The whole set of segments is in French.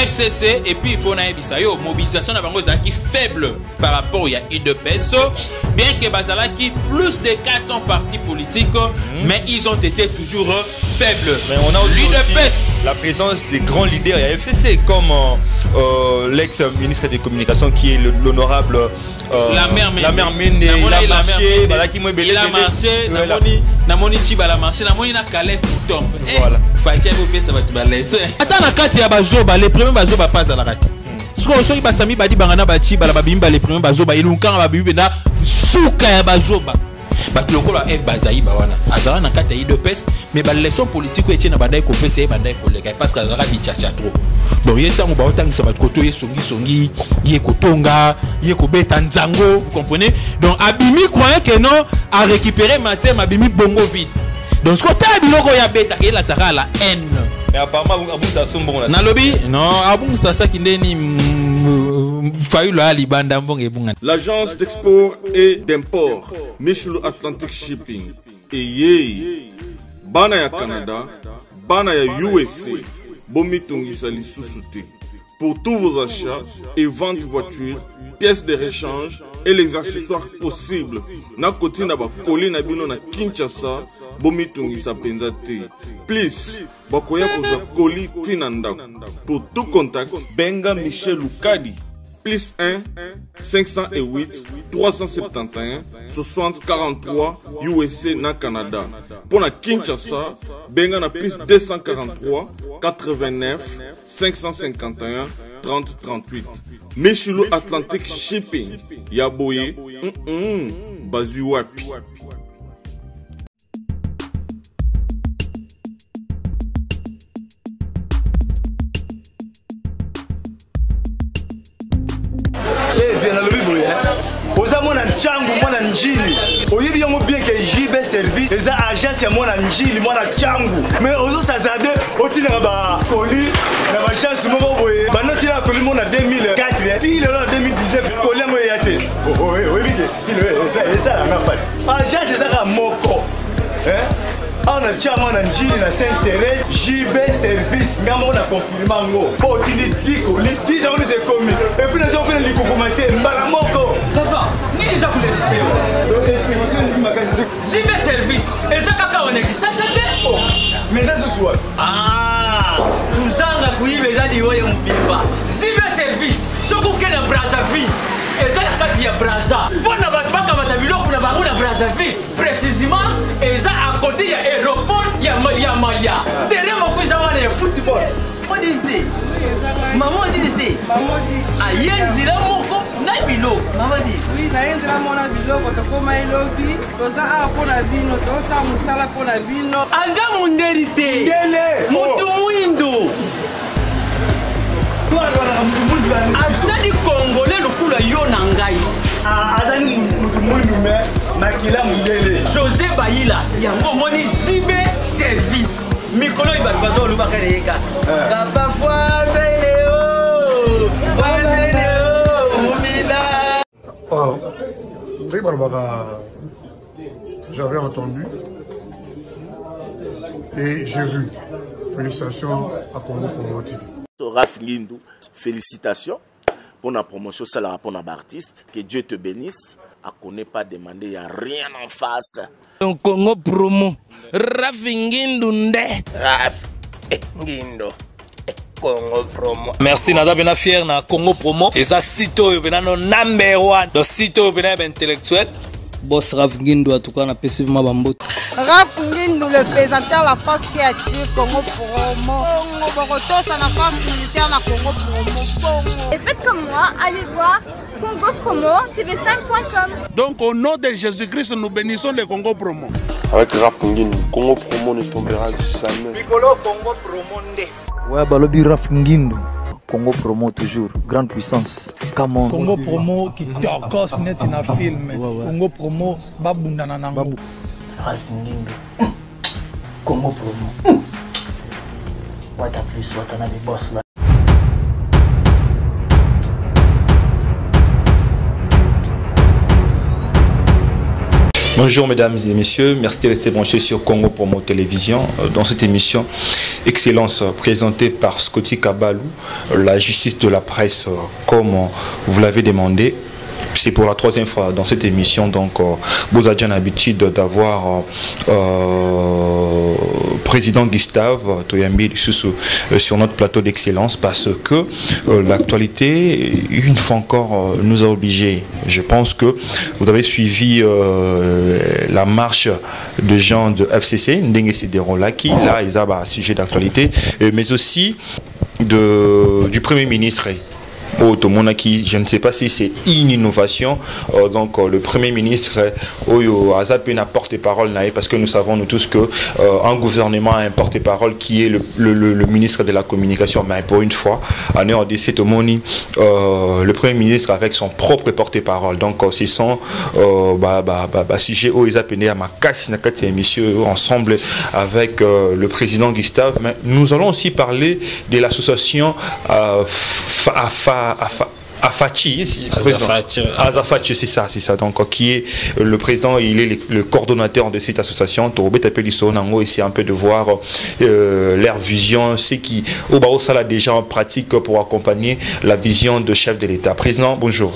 FCC et puis il faut naïbisa yo mobilisation na bango qui faible par rapport à UDPS, bien que bazala qui plus de 400 partis politiques, mais ils ont été toujours faibles. Mais on a aussi la présence des grands leaders à FCC comme l'ex-ministre des Communications qui est l'honorable la mère Mende. Il a marché, il a marché, namoni Chibala marché, namoni na Calais Fouton. Voilà. Attends la carte ya bazoba, les premiers bazoba pas à la rate. Soki basami badi bangana bachi bala babimba les premiers bazoba ilunka babibi na suka ya bazoba. Bati lokola F bazayi bawana. Azara na kata yi de pes mais ba leçon politique ko etina bandai ko pesa bandai ko lega parce que azara di chacha trop. Donc yetango ba otangisa bat koto ye songi ye kotonga ye ko beta nzango, vous comprenez? Donc Abimi croyait que non à récupérer matin Abimi bongo vide. Donc ce côté biloko ya beta ke la tsaka la haine. Mais apparemment abunza sombo na. Na lobby non abunza ça kindeni L'agence d'export et d'import Michel Atlantic Shipping et bana ya Canada, bana ya USA, bomitungisa lisusuti. Pour tous vos achats et ventes voitures, pièces de rechange et les accessoires possibles. Na koti na ba koli na bino na Kinshasa, bomitungisa penzate. Please, bakoya koza koli tinanda. Pour tout contact, benga Michel Lukadi. Plus 1 508 371 60 43 USA na Canada. Pour la Kinshasa, benga na plus 243 89 551 30 38. Michelo Atlantic Shipping. Yaboye, Bazuapi. Mwana changu mwana njili oyebi yango bien que JB service eza agence ya mwana njili mwana changu mais ozo sazade otina ba koli na ba chance moko boye banoti la koli mona 2004 ti le 2019 koli mo yate oyebi ke eza la même passe agence eza ka moko on a déjà mon njili na Saint-Thérèse JB service ngamo na confirmer ngo po tini diko li 10 ans c'est commis et puis les gens li commenter mbala moko papa ni les akule liseo donc c'est moi c'est ma case JB service et ça kaka on est ça oh mais ça ce soir uzanga kuibe jadi wewe mbimba JB service soko kena Brazzaville et ça la carte ya Brazza bona batu bakamata biloko na bango na Brazzaville précisément et ça à côté ya aéroport ya Maya derrière mon cousin wana ya football modité maman dit ayenzi la moko na biloko maman dit oui na yenzi la mona biloko to koma ilobi to za a pona vino to sa musala pona vino anja munderite dele mutu muindo azali congolais lokula yo na ngai azali mutu muindo me makila mundele José Bayila yango moni JB service mikolo ibatu bazo lubaka reka papa foazele umida j'avais entendu et j'ai vu. Félicitations à Congo Promo TV. Raf Ngindu, félicitations pour la promotion, c'est la pour l'artiste. Que Dieu te bénisse. À connaît pas demander, il n'y a rien en face. Congo Promo, Raf Ngindu Raf Ngindu. Congo Promo. Merci Nada bena fier na Congo Promo. Et ça sito bena no number 1. Donc sito bena intellectuel. Boss Raf Ngindu en tout cas na passivement bambot. Raf Ngindu le présentateur la force créative Congo Promo. Congo ça la force militaire na Congo Promo. Et faites comme moi, allez voir Congo Promo tv5.com. Donc au nom de Jésus-Christ nous bénissons le Congo Promo. Avec Raf Ngindu, Congo Promo ne tombera jamais. Piccolo Congo Promo ndé. Ouais, balobi Raf Ngindu. Congo Promo toujours, grande puissance. Come on. Congo Promo qui torcos net na film. Congo Promo babunda na nango. Raf Ngindu. Congo Promo. What a plus, what a boss là. Bonjour mesdames et messieurs, merci de rester branchés sur Congo Promo Télévision. Dans cette émission, Excellence présentée par Scotty Kabalou, la justice de la presse, comme vous l'avez demandé. C'est pour la 3e fois dans cette émission, donc vous avez déjà l'habitude d'avoir président Gustave Toyambi sur notre plateau d'excellence parce que l'actualité, une fois encore, nous a obligés. Je pense que vous avez suivi la marche de gens de FCC, Ndenge Siderolaki, là ils ont un sujet d'actualité, mais aussi du Premier ministre. Je ne sais pas si c'est une innovation. Donc le Premier ministre a zappé un porte-parole parce que nous savons nous tous que un gouvernement a un porte-parole qui est le ministre de la communication. Mais pour une fois, le Premier ministre avec son propre porte-parole. Donc c'est son sujet où ils appellent à ma casse messieurs ensemble avec le président Gustave. Mais nous allons aussi parler de l'association Afachi, c'est ça. Donc, qui est le président, il est le coordonnateur de cette association. Et c'est un peu de voir leur vision, ce qui a déjà en pratique pour accompagner la vision de chef de l'État. Président, bonjour.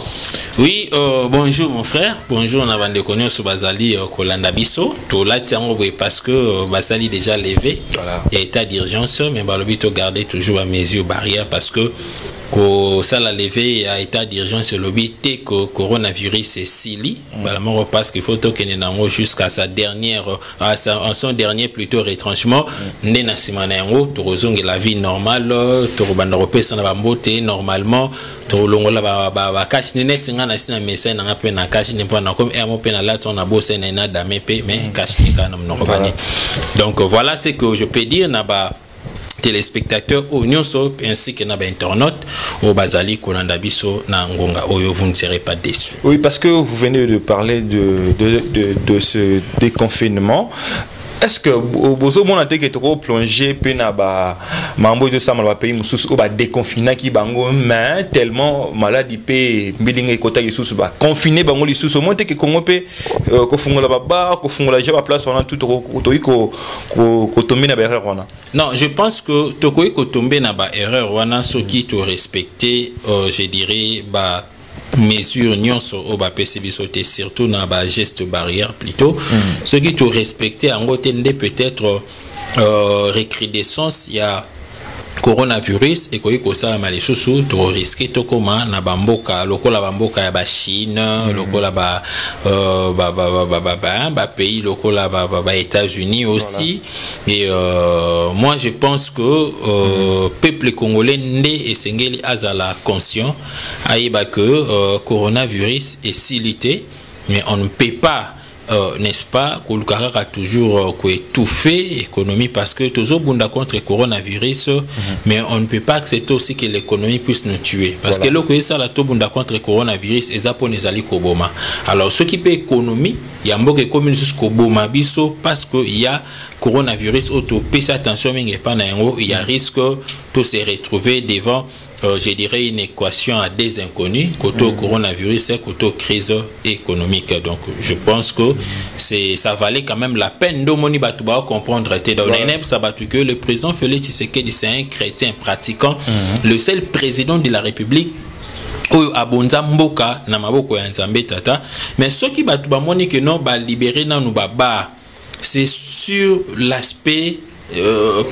Oui, bonjour mon frère. Bonjour, on a déconné sur Bazali Kolanda Bisso. Tout là, parce que Bazali déjà levé. Il y a état d'urgence, mais Balobito gardait toujours à mes yeux barrière parce que ça l'a levé à état d'urgence le but que coronavirus est sili parce qu'il faut que nous jusqu'à son dernier plutôt retranchement la vie normale normalement donc voilà ce que je peux dire téléspectateurs ainsi que nos internautes au Bazali Kolanda Bisso na Ngonga Oyo, vous ne serez pas déçus. Oui, parce que vous venez de parler de ce déconfinement. Est-ce que vous avez trop plongé pena mambo de ça mal pays mususu ba déconfiné qui bango mais tellement maladie pe bilingue kota yususu ba confiné bango lisusu monte que Congo pe ko fungola baba ko fungola jaba place on a tout ko tomber na erreur wana. Non, je pense que tokoi ko tomber na ba erreur wana ce qui te respecter je dirais mesures nyonso au PCB sauter surtout dans bas geste barrière plutôt ce qui te respecter en gros peut-être recrudescence il y a coronavirus et quoi ça mal sous to risquer to comment na bamboka lokola bamboka ya ba Chine lokola ba pays lokola ba États-Unis aussi et moi je pense que peuple congolais ndé esengeli azala conscient aiba que coronavirus est silité mais on ne peut pas n'est-ce pas, Koulukara a toujours étouffé l'économie parce que toujours bunda contre le coronavirus, mais on ne peut pas accepter aussi que l'économie puisse nous tuer. Parce que là, ça la bunda contre le coronavirus, et ça pour les alliés Koboma. Alors, ce qui peut économie, il y a un peu de communisme Koboma biso parce qu'il y a coronavirus, auto, pèse attention, mais il y a risque de se retrouver devant. Je dirais une équation à des inconnus, côté coronavirus et côté crise économique. Donc, je pense que ça valait quand même la peine de comprendre que le président Félix Tshisekedi, c'est un chrétien pratiquant, le seul président de la République. Abonza mboka na maboko ya nzambe tata, mais ce qui va que non ba libérer na nous baba, c'est sur l'aspect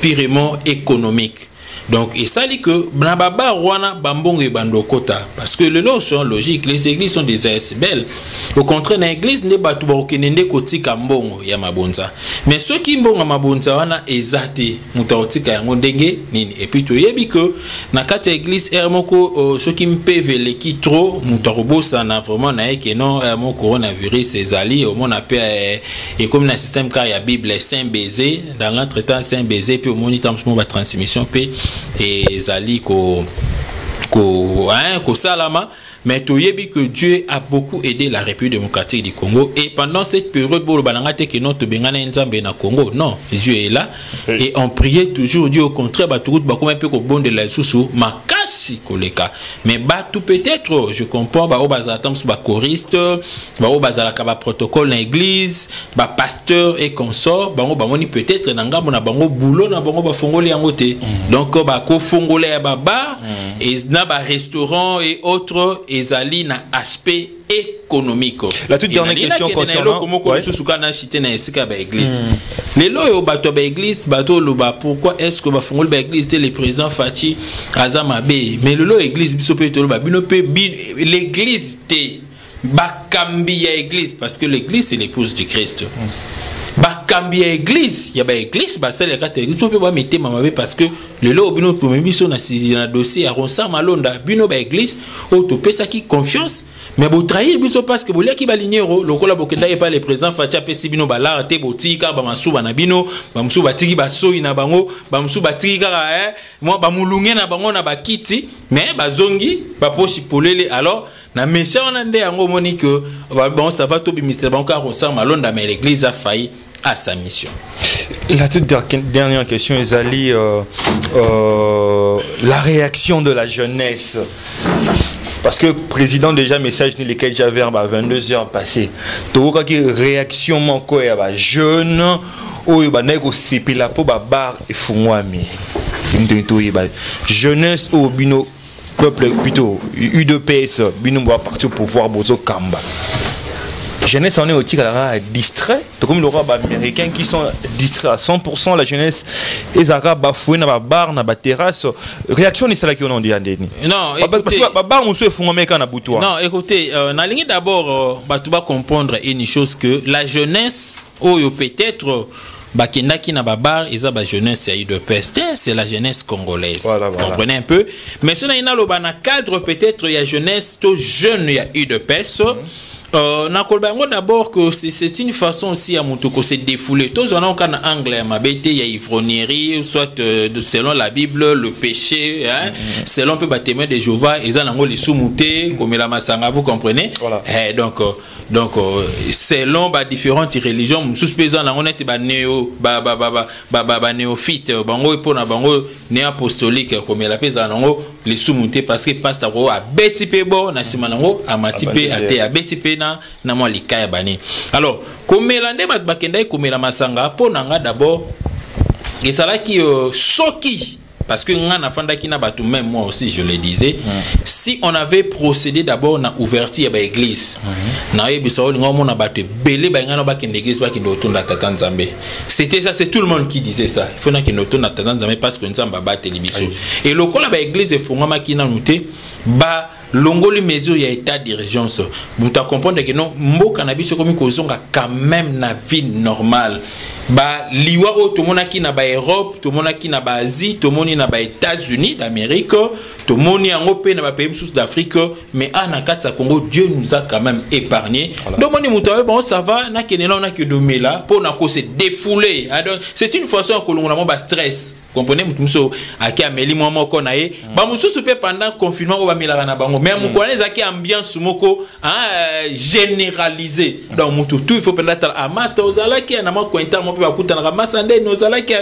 purement économique. Donc, et ça dit que Bnababa Rwana Bambong et Bandokota, parce que les lois sont logiques, les églises sont des ASBL. Au contraire, l'église n'est pas tout le côté Kambongo, Yamabonza. Mais ceux qui mbongo Mabonza wana ezate, Mutaotika Yangondenge, Nini. Et puis, tu yebi que, Nakata église, Hermoko, ceux qui mpeve les qui trop, Mutarobo, ça n'a vraiment naé que non, Hermo coronavirus, ezali, au monde appelle, et comme dans le système car il y a Bible, Saint baiser, dans l'entretemps, Saint baiser, puis au moniteur, la transmission, puis, et zali ko salama mais tu yebi que Dieu a beaucoup aidé la République démocratique du Congo et pendant cette période pour le balangate que notre bengana nzambe na Congo non Dieu est là et on priait toujours Dieu au contraire ba tout ba comme un peu ko bon de la susu ma makasi koleka mais tout peut-être je comprends ba bazala tam sous ba choriste ba bazala ka ba protocole na église ba pasteur et consort bango bamoni peut-être na ngambo na bango boulot na bango ba fongoli yango te donc ba ko fongole ya ba bar et na ba restaurant et autres ezali na aspect économique. La toute dernière question concernant les lois bateau ba église bateau loba pourquoi est-ce que ba fongol ba église les présidents Fachi Azamabe mais le lo église biso pe to ba bino pe l'église te ba kambi ya église parce que l'église c'est l'épouse du Christ. Ba kambi ya église ya ba église ba sala ka église to pe ba mettre mamabe parce que le lo bino to biso na dossier à ronsa malonda bino ba église o to pesa ki confiance. Mais vous trahir biso parce que vous voulez qui va ligner le cola bokenda et pas les présidents Fatia pesi bino balar te botika ba masu bana bino ba musu batiki ba soyi na bango ba musu batiki kaka moi ba mulunge na bango na bakiti mais ba zongi ba pochi polele alors na méchant on ande yango moni que bon ça va to bimistère bango ka rosa malonda mais l'église a failli à sa mission. La toute dernière question Ezali la réaction de la jeunesse. Parce que le président déjà message ni lesquels j'avais à 22h passé. Donc quelle réaction mon quoi jeune ou ba nego sepi la po ba bar et fungwami. Jeunesse ou bino peuple plutôt U2PS bino va partir au pouvoir bozo kamba. Jeunesse on est aussi distrait, comme le roi américain qui sont distraits à 100%. La jeunesse les arabes bafoués na bar na terrasse. Réaction ni celle qui on dit andeni. Non, parce que bar monsieur fungomé kana butoa. Non, écoutez, na ligne d'abord tu vas comprendre une chose que la jeunesse peut-être bakendaki na babar eza ba jeunesse ya UDPS c'est la jeunesse congolaise. Voilà. Comprenez un peu. Mais si on a un cadre peut-être il y a jeunesse tout jeune ya UDPS. D'abord que c'est une façon aussi à Moutoko se défouler. Tous on a un anglais ma bête il y a ivrognerie soit selon la Bible le péché hein, selon peu témoin de Jéhovah ils ont les soumoutés comme la masanga vous comprenez voilà. Donc selon différentes religions sous pesant on est néophyte bango pour na bango néapostolique comme la pesa nango les soumoutés parce que pasteur a beti pebo na simanango a matipe ate a beti pena na moi likaya bani alors comme l'ande bakenda comme la masanga pour nanga d'abord et ça là qui soki parce que même moi aussi je le disais si on avait procédé d'abord na ouverture ba église na yebiso ngoma na batu belé ba ngana ba kende église ba kende otonda tata nzambe c'était ça c'est tout le monde qui disait ça il faut na kende otonda tata nzambe parce que nzamba ba télévision et lokola ba église efungama kina nuté ba longoli mesure ya état d'urgence vous ta comprendre que non mboka na biso komi kozonga quand même na vie normale ba liwa o to monaki na ba Europe to monaki na ba Asie to moni na ba États-Unis d'Amérique to moni en Europe na ba pays sous d'Afrique mais en Katsa Congo Dieu nous a quand même épargné donc moni mutawe bon ça va na kenela on a que domela pour na ko se défouler c'est une façon que l'on a ba stress comprenez mutumso aki ameli moi moko na ye ba mususu pe pendant confinement o ba milaka na bango mais mukwane zaki ambiance moko généralisé donc mutu tout il faut pendant à master ozala ki na ma kwenta mo pe bakuta na masande nozala ki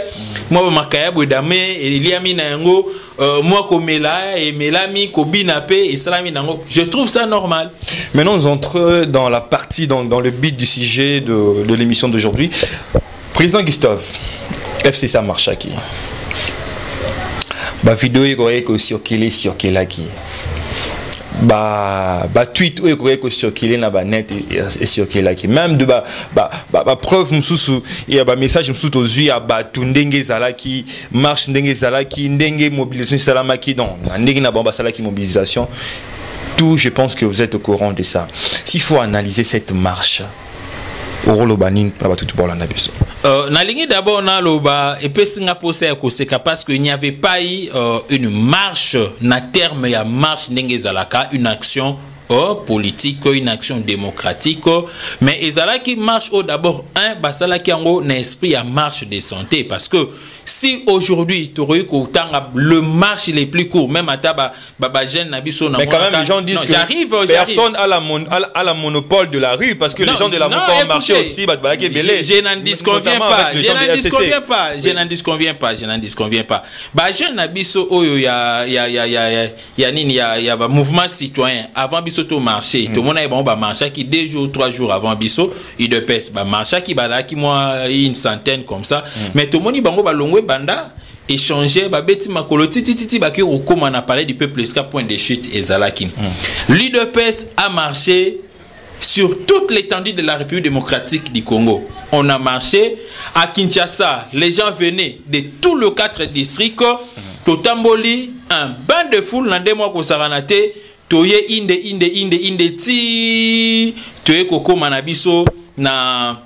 moi makaya bodame eliami na yango moi komela et melami kobina pe et salami nango je trouve ça normal. Maintenant nous entrons dans la partie dans le but du sujet de l'émission d'aujourd'hui. Président Gustave FC ça marche qui ba vidéo est circulé sur qui ba tweet est circulé na ba net et circulé qui même de ba preuve mususu et ba message mususu ozui ya ba tundenge zalaki marche ndenge zalaki ndenge mobilisation salamaki donc ndenge na bomba salaki mobilisation tout je pense que vous êtes au courant de ça. S'il faut analyser cette marche na ligne d'abord na loba et puis singa posé à koseka parce qu'il n'y avait pas eu une marche na terme ya marche ndenge zalaka une action politique, une action démocratique, mais ezala qui marche d'abord un basala qui en un esprit à marche de santé, parce que si aujourd'hui le marche les plus court, même à taba jeune nabiso, mais quand même les gens disent que personne a la monopole de la rue, parce que les gens de la rue ont marché aussi. Je n'en disconviens pas, je n'en disconviens pas. Jeune nabiso il y a mouvement citoyen avant biso to marché, tout le monde a marché qui 2 jours 3 jours avant biso il de pèse marché qui moi une centaine comme ça, mais tout le monde banda échanger babeti makolo titi baki okoma na parler du peuple esca point de chute ezalaki. L'UDPS a marché sur toute l'étendue de la République démocratique du Congo. On a marché à Kinshasa, les gens venaient de tous les 4 districts. Totamboli un bain de foule dans 2 mois ko saranate toye inde ti toye koko manabiso na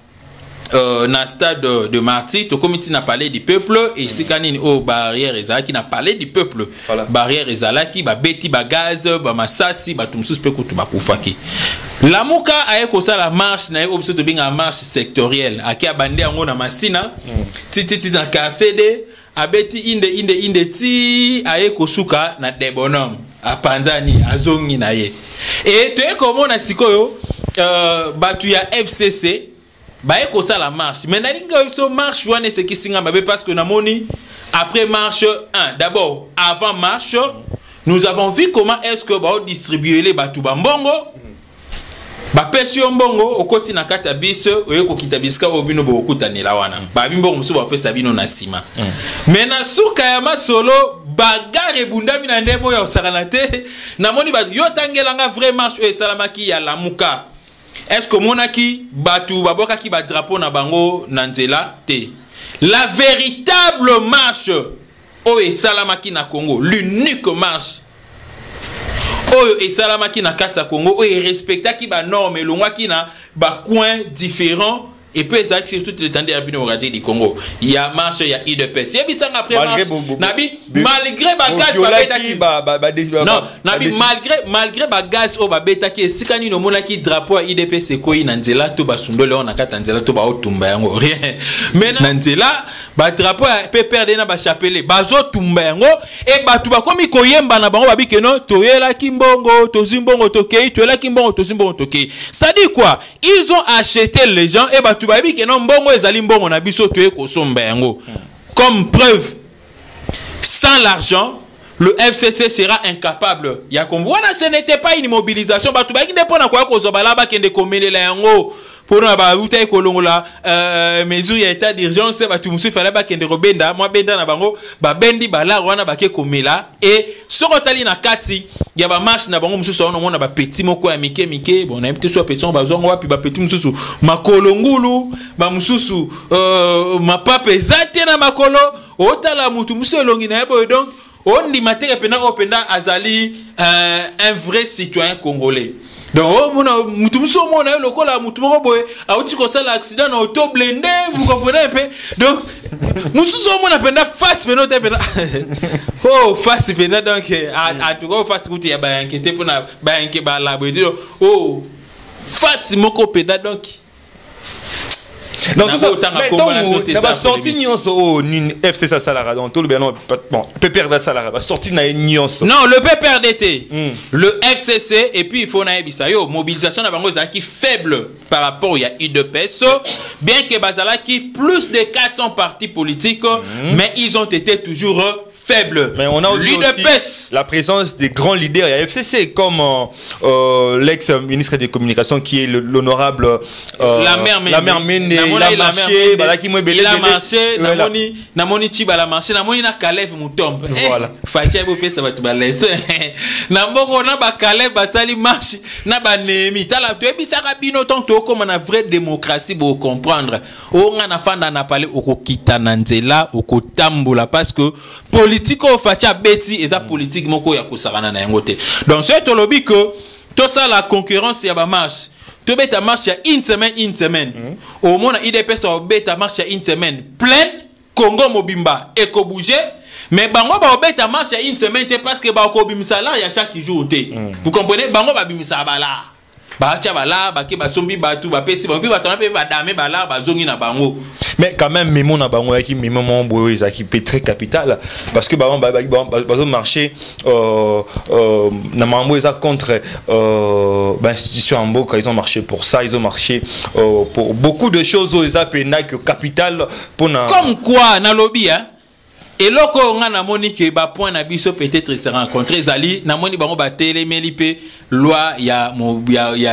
stade de Marty, to comité n'a parlé du peuple et si kanini au barrière ezalaki n'a parlé du peuple. Barrière ezalaki ba beti ba gaz ba masasi ba tumsus pe kutu ba kufaki. La muka aye ko la marche na obso to binga marche sectorielle aki abande yango na masina titi na quartier de abeti inde ti aye ko suka na debonom apanzani azongi na ye et to e komona sikoyo batu ya FCC baye ko la marche mais nalinga so marche wane ce qui singa mabe parce que namoni après marche 1 d'abord avant marche nous avons vu comment est-ce que ba distribuer les batu bambongo ba pesio mbongo okoti na kata biso oyeko kitabiska obino bokuta ni lawana ba bimbongo musu ba pesa bino na sima mais na suka ya masolo bagare bundami na ndemo ya osaranate namoni ba yotangelanga vrai marche e salamaki ya lamuka. Est-ce que monaki batu baboka ki ba drapeau na bango nanzela te? La véritable marche oye salamaki na Congo, l'unique marche oye salamaki na kata Congo, oye respectaki ba normes longwaki na ba coins différents et puis ça sur toute l'étendue de la République démocratique du Congo. Il y a marche, il y a UDPS. Il y a bis après marche. Nabi malgré bagage non, nabi malgré bagage au babetaki sikani no monaki drapeau UDPS ko inanzela to basundole on akata nzela to ba otumba yango rien. Mais nanzela ba drapeau pe perdre na ba chapelle bazo tumba yango et batu ba komi koyemba na bango babike no toyela kimbongo to zimbongo tokei toyela kimbongo to zimbongo tokei. Ça dit quoi? Ils ont acheté les gens et batu babi ke non mbongo ezali mbongo na biso toye ko somba yango. Comme preuve, sans l'argent le FCC sera incapable. Ya komwana ce n'était pas une mobilisation batu ba kinde pona kwa ko zobala ba kende komelela yango pour na ba uta ekolongola mesure ya état d'urgence batu musu fala ba kende robenda moi benda na bango ba bendi bala wana ba ke komela et sokotali na kati ya ba marche na bango musu so na ba petit moko ya mike bon na petit so petit ba zongo wapi ba petit musu makolo ngulu ba mususu mapapa ezate na makolo otala mutu musu elongi na yebo donc on dit matin pena openda azali un vrai citoyen congolais. Donc mutumso mona lokola mutumo boy auti ko sala accident na auto blindé vous comprenez un peu. Donc mususo mona penda face pena te pena oh face pena donc à tout go face kuti ya ba inquiété pour na ba inquiété ba la boy oh face moko pena donc donc tout ça sorti nuance au FC ça salara donc tout le bien bon peut perdre ça la sorti na nuance non le peut perdre été le FCC et puis il faut na ebisa yo mobilisation na bango za qui faible par rapport il y a UDPS bien que bazala qui plus de 400 partis politiques mais ils ont été toujours faibles. Mais on a aussi la présence des grands leaders à FCC comme l'ex-ministre des Communications qui est l'honorable la mère Mende. Il a marché, namoni Chiba la marché, namoni na Caleb Mutombe. Voilà. Fatia bopé ça va te balayer. Namoko na ba Caleb basali marche, na ba Nemi. Tala tu ebisa kabino tonto comme na vraie démocratie pour comprendre. O ngana fanda na parler oko kita nanzela, oko tambola parce que politico fatia beti eza politique moko ya kosarana na yangote. Donc c'est lobby que tout ça la concurrence ya ba marche. Tu bêta marche à une semaine. Au moins, il dépêche au bêta marche à une semaine. Pleine, Congo Mobimba, Eko bouger. mais bango ba obeta marche ya une semaine parce que ba ko bimisa la ya chaque jour té. Vous comprenez? Bango ba bimisa bala. Ba tia bala, ba ke ba sombi ba tout ba pesi ba ba tona pe ba dame bala ba zongi na bango. Mais quand même mimo na bango qui mimo mon boy ça qui peut très capital parce que ba marché na mambo ça contre institution en boka, ils ont marché pour ça, ils ont marché pour beaucoup de choses aux apena que capital pour na comme quoi na lobby hein. Et loko on a moni que ba point na biso peut-être se rencontrer zali na moni bango ba telemeli pe loi ya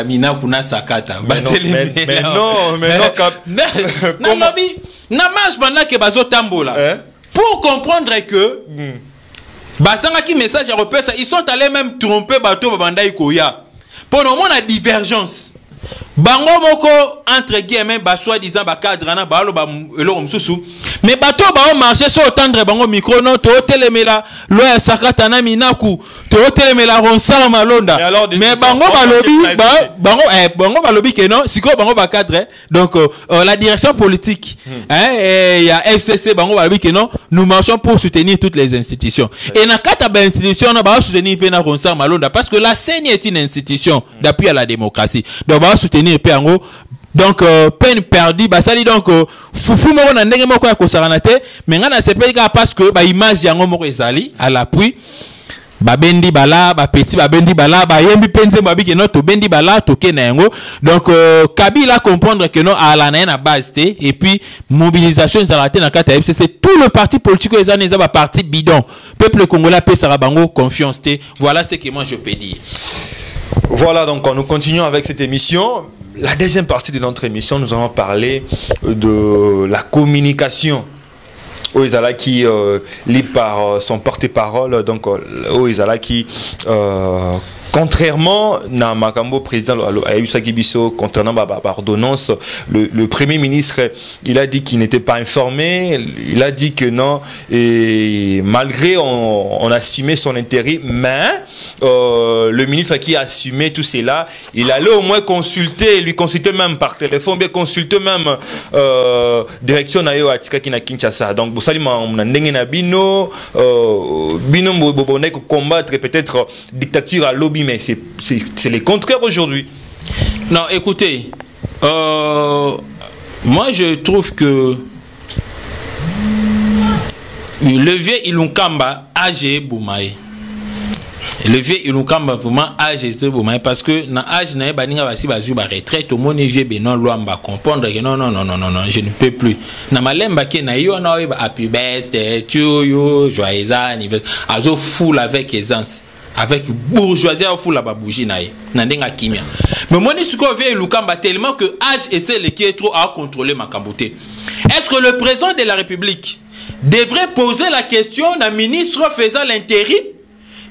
mina kuna sakata ba telemeli mais non na lobby na marche pendant que bazo tambola pour comprendre que basanga ki message à repère ça ils sont allés même tromper bateau banda ikoya pour nous la divergence bango moko entre guillemets ba soi-disant ba cadre na ba lo ba elo msusu mais bateau ba marcher sur tendre bango micro non to telemela loi sakata na minaku to telemela ronsala malonda mais bango ba lobby bango ba lobby que non siko bango ba cadre donc la direction politique il y a FCC bango ba lobby que non nous marchons pour soutenir toutes les institutions et na kata ba institution na ba soutenir pe na ronsala malonda parce que la CENI est une institution d'appui à la démocratie donc ba soutenir pe en gros. Donc peine perdue basali donc fufu moko na ndenge moko ya kosala te mais ngana sepelika parce que ba image yango moko ezali à l'appui ba bendi bala ba petit ba bendi bala ba yembi penze babi ke no to bendi bala to ke na yango donc Kabila comprendre que non à la na base té et puis mobilisation ezala te na kata FCC tout le parti politique ezana ba parti bidon peuple congolais pe sara bango confiance té voilà ce que moi je peux dire. Voilà, donc nous continuons avec cette émission. La deuxième partie de notre émission, nous allons parler de la communication. Oizala qui lit par son porte-parole, donc Oizala qui contrairement à Makambo président Ayusaki Biso concernant l'ordonnance, le premier ministre il a dit qu'il n'était pas informé, il a dit que non et malgré on assumait son intérim, mais le ministre qui a assumé tout cela, il allait au moins consulter, lui consulter même par téléphone, bien consulter même direction Nayo Atikaki na Kinshasa. Donc vous savez on a ndengena bino boboneko combattre peut-être dictature à lobby mais c'est le contraire aujourd'hui. Non, écoutez, moi je trouve que le vieux Ilunkamba âgé Boumaï. Le vieux Ilunkamba pour moi âgé Boumaï parce que na âge na baninga basi bazu ba retraite au monde vieux benon loamba comprendre que non je ne peux plus. Na malemba ke na yo na ba happy birthday to you joyeux anniversaire azo full avec aisance. Avec bourgeoisie au fou la babouji naïe nandenga kimia mais moi ni suko vie Lukamba tellement que âge et c'est le qui est trop à contrôler ma camboté. Est-ce que le président de la République devrait poser la question à ministre faisant l'intérim?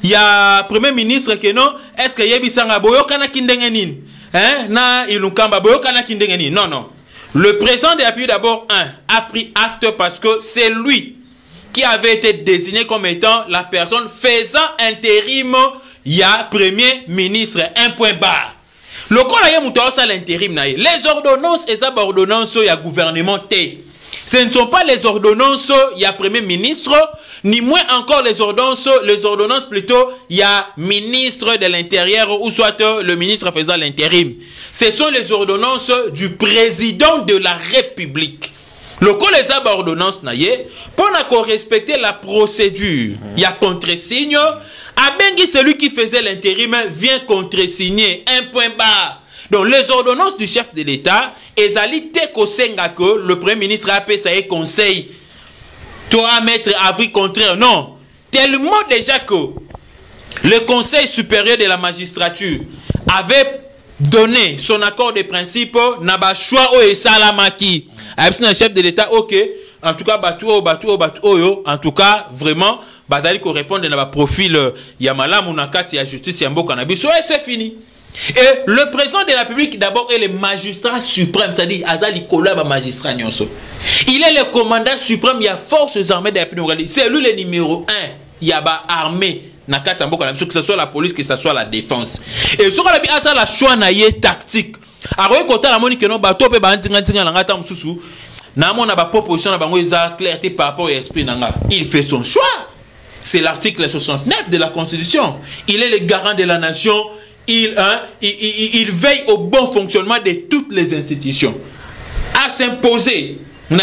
Il y a premier ministre que non, est-ce que yebi sanga boyo kana kindengenin na Ilukamba boyo kana kindengenin? Non, le président de la République d'abord a pris acte parce que c'est lui qui avait été désigné comme étant la personne faisant intérim, il y a premier ministre, un point barre. Le cas là, l'intérim, les ordonnances et les ordonnances, il y a gouvernement T. Ce ne sont pas les ordonnances, il y a premier ministre, ni moins encore les ordonnances plutôt, il y a ministre de l'Intérieur ou soit le ministre faisant l'intérim. Ce sont les ordonnances du président de la République. Le cas les ordonnances pour respecter la procédure, il y a contre-signe. Abengi, celui qui faisait l'intérim, vient contre-signer un point barre. Donc les ordonnances du chef de l'État, ezali te kosenga que le premier ministre a appelé ça et conseil. Toi mettre avis contraire. Non. Tellement déjà que le Conseil supérieur de la magistrature avait donné son accord de principe, n'a pas choix au salamaki. Avec un chef de l'État, ok, en tout cas, en tout cas, vraiment, Badali qu'on réponde à profil Yamala, Mounakati, la justice, Yambo Cannabis, c'est fini. Et le président de la République, d'abord, est le magistrat suprême, c'est-à-dire Azali Kolaba magistrat Nyonso. Il est le commandant suprême, il y a forces armées de la République. C'est lui le numéro 1. Il y a ba armée. Que ce soit la police, que ce soit la défense. Et ce qu'on a dit, c'est la choix tactique. Alors, quand la moni que non bateau peut bandinga na mususu na mona ba proposition na bango eza clarté par rapport à l'esprit nanga. Il fait son choix. c'est l'article 69 de la Constitution. Il est le garant de la nation. Il veille au bon fonctionnement de toutes les institutions. À s'imposer. Il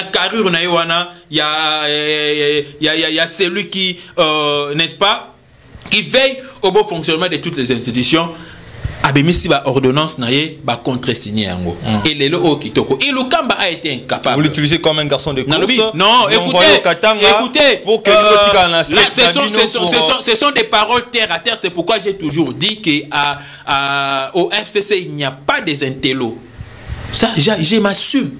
y a celui qui, n'est-ce pas, qui veille au bon fonctionnement de toutes les institutions. Abemisi ba ordonnance naie ba contre-signé yango. Et le lo kitoko. Et Lukamba a été incapable. Vous l'utilisez comme un garçon de course? Non, écoutez, pour que là, ce sont des paroles terre à terre. C'est pourquoi j'ai toujours dit qu'au FCC il n'y a pas des intellos. Ça, je m'assume.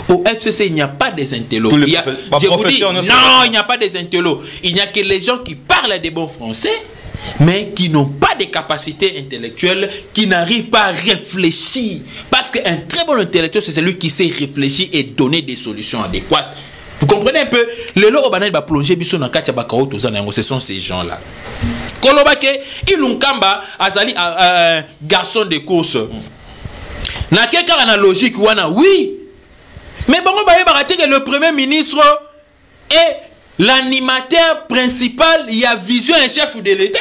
Au FCC il n'y a pas des intellos. Je vous dis, non, il n'y a pas des intellos. Il n'y a que les gens qui parlent des bons français, mais qui n'ont pas de capacités intellectuelles, qui n'arrivent pas à réfléchir. Parce qu'un très bon intellectuel, c'est celui qui sait réfléchir et donner des solutions adéquates. Vous comprenez un peu? Le lot banal va plonger biso na katia bakao tozana, ce sont ces gens-là. Kolobake, Ilunkamba, Azali, garçon de course. Na quelqu'un na logique wana, oui. Mais bon, que le premier ministre est l'animateur principal, il y a vision un chef de l'État.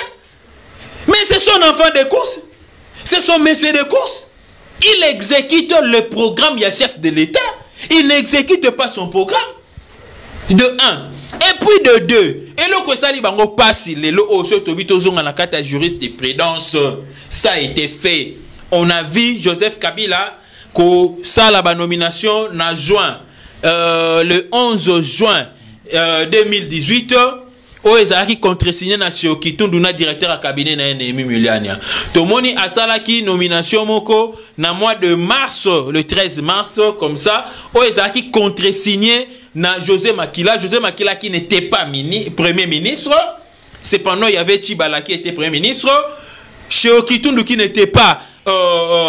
Mais c'est son enfant de course. C'est son monsieur de course. Il exécute le programme, il y a chef de l'État. Il n'exécute pas son programme. De 1. Et puis de 2. Et le Kosali Bango passe, le juriste de prudence. Ça a été fait. On a vu Joseph Kabila, que ça la nomination en juin, le 11 juin 2018, où ils ont contre-signé na Kitunduna directeur à cabinet na Némi Muliania. Tomoni asalaki nomination moko na mois de mars, le 13 mars, comme ça, où ils ont contre-signé na José Makila qui n'était pas premier ministre. Cependant, il y avait Tchibala qui était premier ministre. Chez Kitundu qui n'était pas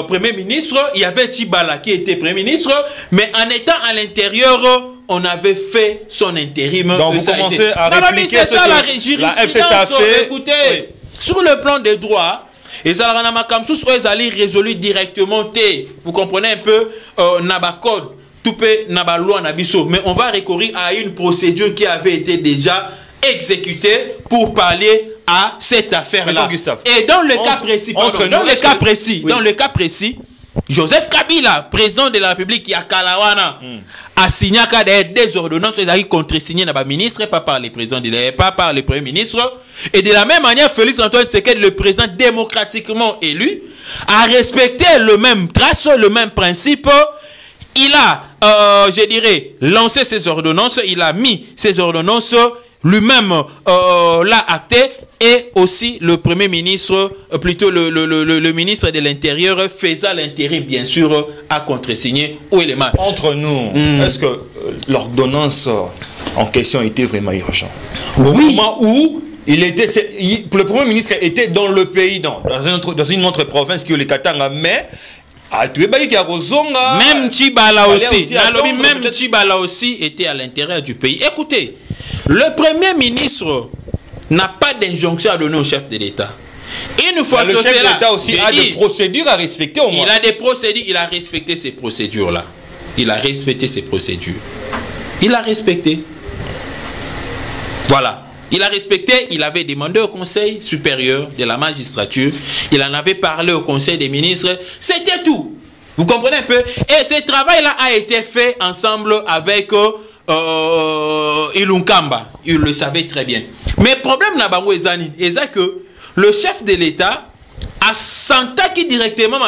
premier ministre, il y avait Tchibala qui était premier ministre, mais en étant à l'intérieur, on avait fait son intérim. Donc vous commencez à répliquer ce que la FCC a fait. Écoutez, oui. Sur le plan des droits, ils allaient résolu directement. Vous comprenez un peu, Nabakode, tout peut Nabaloi Nabiso, mais on va recourir à une procédure qui avait été déjà exécutée pour parler à cette affaire-là. Et dans le cas précis, dans le cas précis, Joseph Kabila, président de la République, qui a Kalawana, a signé des ordonnances qui contre-signées par le ministre, pas par les présidents, pas par le premier ministre. Et de la même manière, Félix Antoine Tshisekedi, le président démocratiquement élu, a respecté le même trace, le même principe. Il a, je dirais, lancé ses ordonnances, il a mis ses ordonnances lui-même l'a acté, et aussi le premier ministre, plutôt le ministre de l'Intérieur faisant l'intérim, bien sûr, à contre-signer où il est mal. Entre nous, est-ce que l'ordonnance en question était vraiment urgente? Au moment où le premier ministre était dans le pays, dans une autre province qui est le Katanga, mais même Tchibala aussi, même Tchibala aussi était à l'intérieur du pays. Écoutez, le premier ministre n'a pas d'injonction à donner au chef de l'État. Une fois le chef de l'État aussi a des procédures à respecter au moins. Il a des procédures, il a respecté ces procédures-là. Il a respecté ces procédures. Il a respecté. Voilà. Il a respecté, il avait demandé au Conseil supérieur de la magistrature, il en avait parlé au Conseil des ministres, c'était tout. Vous comprenez un peu? Et ce travail-là a été fait ensemble avec Ilunkamba. Il le savait très bien. Mais le problème là-bas, c'est que le chef de l'État a senti directement,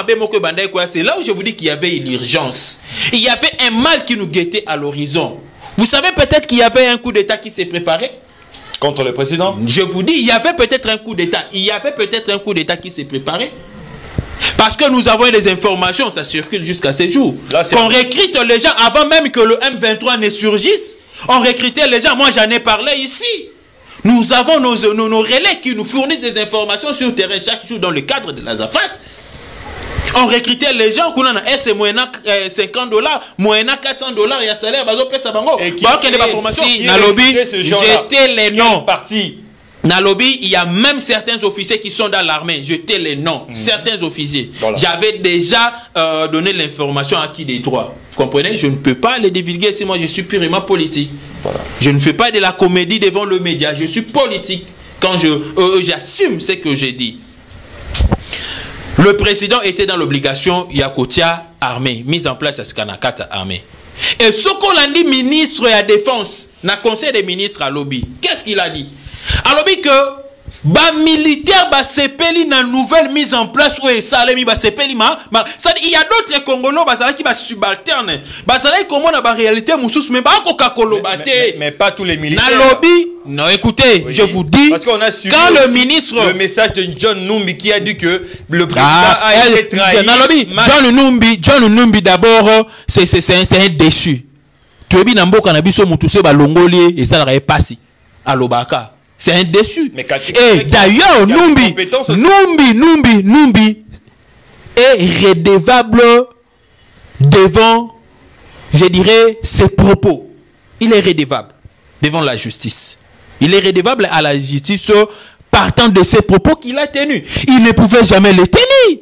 c'est là où je vous dis qu'il y avait l'urgence. Il y avait un mal qui nous guettait à l'horizon. Vous savez peut-être qu'il y avait un coup d'État qui s'est préparé contre le président? Je vous dis, il y avait peut-être un coup d'État. Il y avait peut-être un coup d'État qui s'est préparé. Parce que nous avons des informations, ça circule jusqu'à ces jours. On recrute les gens avant même que le M23 ne surgisse. On recrutait les gens. Moi, j'en ai parlé ici. Nous avons nos relais qui nous fournissent des informations sur le terrain chaque jour dans le cadre de la ZAFAT. On recrutait les gens, qu'on a c'est moyennant $50, moyennant $400, il y a salaire, et qui jetez les noms. Nalobi, il y a même certains officiers qui sont dans l'armée. Jetez les noms. Certains officiers. Voilà. J'avais déjà donné l'information à qui des droits. Vous comprenez? Je ne peux pas les divulguer si moi je suis purement politique. Voilà. Je ne fais pas de la comédie devant le média. Je suis politique. quand j'assume ce que j'ai dit. Le président était dans l'obligation Yakotia armée, mise en place à Skanakata armée. Et ce qu'on a dit ministre de la Défense, dans le conseil des ministres à lobby, qu'est-ce qu'il a dit? À lobby que militaire sepeli na nouvelle mise en place où salemi sepeli il y a d'autres Congolais qui va subalterne comment na réalité mais pas tous les militaires na lobby. Non, écoutez, oui. Je vous dis, parce qu'on a suivi quand le ministre... Le message de John Numbi qui a dit que le président a été trahi. John Numbi d'abord, c'est un déçu. Tu es bien en boka na biso mutuse ba longolier et ça n'aurait pas si à l'Obaka. C'est un déçu. Et d'ailleurs, Numbi est redevable devant, je dirais, ses propos. Il est redevable devant la justice. Il est redevable à la justice partant de ses propos qu'il a tenus. Il ne pouvait jamais les tenir.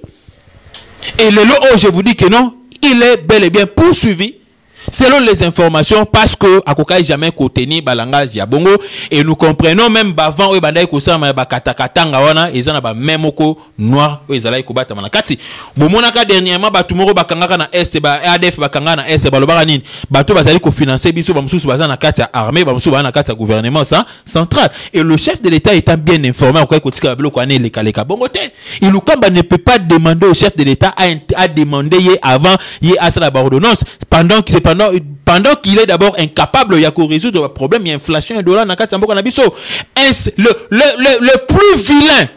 Et le lot, je vous dis que non, il est bel et bien poursuivi. Selon les informations, parce que Akokai jamais contenu balangage ya bongo et nous comprenons même avant ebandai kosama ba katakatanga wana ezana ba memoko noir ezalai ko bata manakati bomona ka dernièrement ba tumoro bakangaka na est ba ADF bakanga na est ba lobaka nini bato bazali ko financer biso ba mususu bazana kati armée ba mususu bazana kati gouvernement central et le chef de l'État étant bien informé Akokai kotika biloko ane lekaleka bongo te Ilukamba ne peut pas demander au chef de l'État à demander avant à sa ordonnance pendant qu'il est d'abord incapable de résoudre le problème, il y a inflation et dollar. Le plus vilain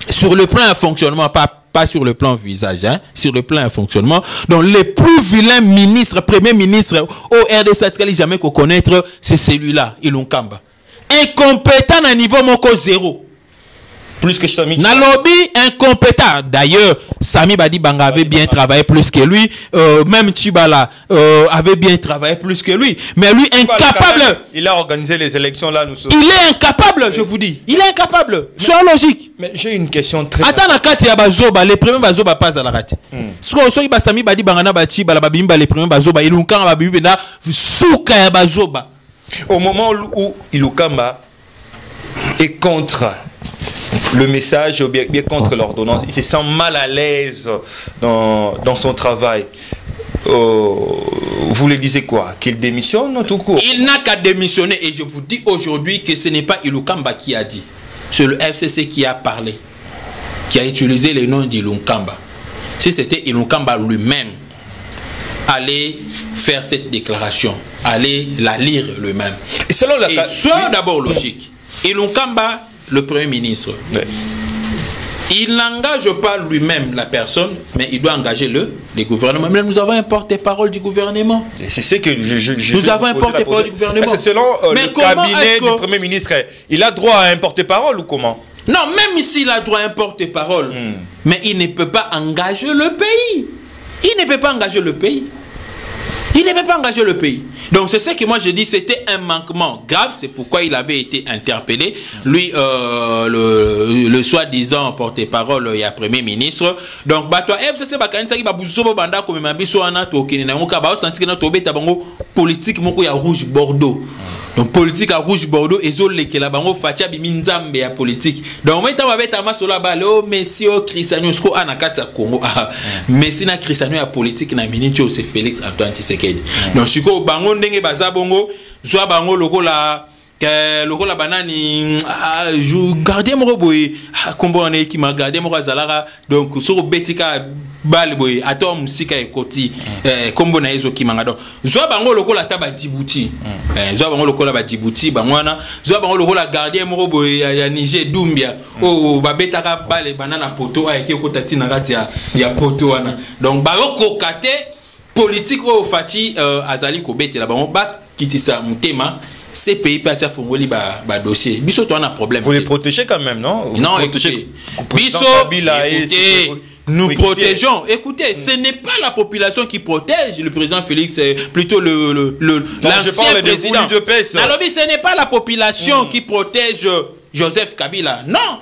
sur le plan de fonctionnement, pas sur le plan visage, hein, sur le plan de fonctionnement. Donc, le plus vilain ministre, premier ministre au RDC, jamais qu'on connaître, c'est celui-là, Ilukamba. Incompétent à niveau moko zéro. Plus que Sami. Nalobi incompétent. D'ailleurs, Sami Badi Banga avait bien travaillé plus que lui. Même Tibala avait bien travaillé plus que lui. Mais lui, incapable. Il a organisé les élections là. Il est incapable, je vous dis. Il est incapable. Sois logique. Mais j'ai une question très... Attends, la carte ya bazoba. Les premiers bazoba passent à la rate. Si Sami Badi Banga Bachi Balababimba, les premiers bazoba, il unkan babibenda souka ya bazoba. Au moment où Ilukamba est contre le message, bien contre l'ordonnance, il se sent mal à l'aise dans son travail. Vous le disiez quoi? Qu'il démissionne tout court? Il n'a qu'à démissionner et je vous dis aujourd'hui que ce n'est pas Ilukamba qui a dit. C'est le FCC qui a parlé, qui a utilisé le nom d'Ilukamba. Si c'était Ilukamba lui-même, allez faire cette déclaration, allez la lire lui-même. Et selon la soit d'abord logique. Ilukamba, le Premier ministre, il n'engage pas lui-même la personne, mais il doit engager le gouvernement. Mais nous avons un porte-parole du gouvernement. C'est ce que nous avons un porte-parole du gouvernement. C'est selon le cabinet du Premier ministre. Il a droit à un porte-parole ou comment? Non, même s'il a droit à un porte-parole, mais il ne peut pas engager le pays. Il ne peut pas engager le pays. Il ne peut pas engager le pays. Donc c'est ce que moi je dis, c'était un manquement grave. C'est pourquoi il avait été interpellé. Lui, le soi-disant porte-parole, il y a Premier ministre. Donc, toi, FCC, politique, il y a rouge Bordeaux. Donc politique à rouge Bordeaux et zolé qui la bango fatia biminzambe ya politique. Donc moi t'as avec ta masola balo Messi au Cristiano sko anakata Congo. Messi na Cristiano ya politique na minute c'est Félix Antoine Tshisekedi. Donc siko bango ndenge baza bongo soit bango lokola lokola banani gardien moko boy kombo on qui m'a gardé moko zalara donc sur betika bal boy atom musika ekoti kombo na ezo kimanga donc zo bango lokola taba Djibouti zo bango lokola ba Djibouti bangwana zo bango lokola gardien moko boy ya Niger Doumbia o babetaka bal banana poto ayeki okota tina kati ya poto wana donc baroko kate politique o fati azali ko betela bango ba kitisa mutema. Ces pays passent à Fongoli dossier. Biso, tu as un problème. Vous les protégez quand même, non? Non, écoutez. Biso, nous protégeons. Écoutez, ce n'est pas la population qui protège le président Félix, c'est plutôt l'ancien président. Alors, ce n'est pas la population qui protège Joseph Kabila. Non.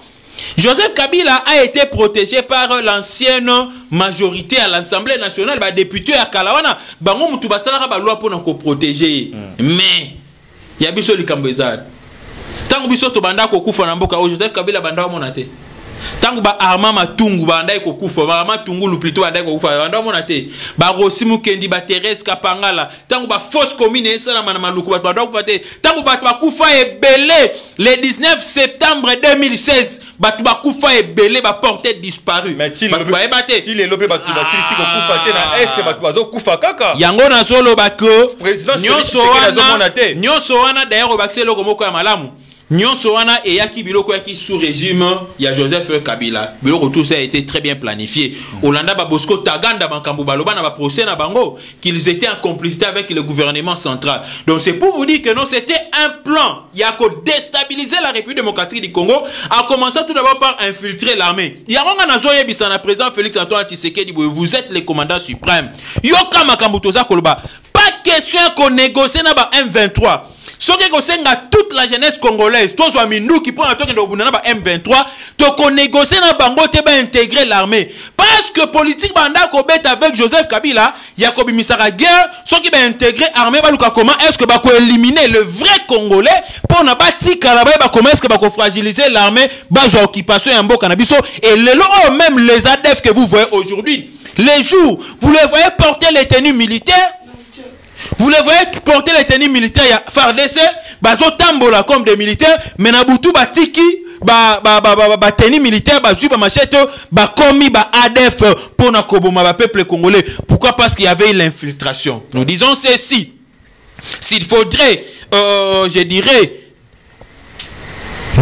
Joseph Kabila a été protégé par l'ancienne majorité à l'Assemblée nationale, député à Kalawana. Bango Moutoubasala ba loi pour nous protéger. Mais il y a biso likambezad. Tango biso to banda ko kufa na mboka o Joseph Kabila banda mona te. Tango ba Armand Matungu banda ko kufa, ba Armand Tungulu plutôt banda ko kufa banda mona te. Ba Rosimu Kendi ba Thérèse Kapangala, tango ba fausse commune ça na maluku ba banda ko te. Tango ba kufa e belé le 19 septembre 2016, ba kufa e belé ba portée disparue. Mais si les lobé ba kufa si ko kufa te na est ba zo kufa kaka. Yango na solo ba ko nyonso wana d'ailleurs ba xelo ko moko ya malamu. Nyonso wana et yaki biloko yaki sous régime ya Joseph Kabila. Biloko tout ça a été très bien planifié. Olanda ba Bosco Taganda bankambu baloba na ba procès na bango qu'ils étaient en complicité avec le gouvernement central. Donc c'est pour vous dire que non, c'était un plan. Il y a qu'à déstabiliser la République démocratique du Congo, en commençant tout d'abord par infiltrer l'armée. Il y a un nazoye bisana président Félix Antoine Tshisekedi, vous êtes les commandants suprêmes. Yoka makambu toza koloba. Pas question qu'on négocie na ba M23. Ce qui est toute la jeunesse congolaise, tous les Mindou qui prennent un truc de M23, to négocier na bango te ba intégrer l'armée. Parce que politique banda ko bet avec Joseph Kabila, Yakobi Misara guerre, ceux qui ba intégrer l'armée baluka comment est-ce que ba ko éliminer le vrai Congolais pour na ba tika là ba comment est-ce que ba ko fragiliser l'armée, ba zo occupation ya mboka na biso et même les ADF que vous voyez aujourd'hui, les jours, vous les voyez porter les tenues militaires. Vous les voyez porter les tenues militaires, il y a FARDC, bazo tambola comme des militaires, mais nabutu batiki, tenue militaire, bazu ba machette, ba komi ba ADF pour na koboma ba peuple congolais. Pourquoi? Parce qu'il y avait l'infiltration. Nous disons ceci. S'il faudrait, je dirais,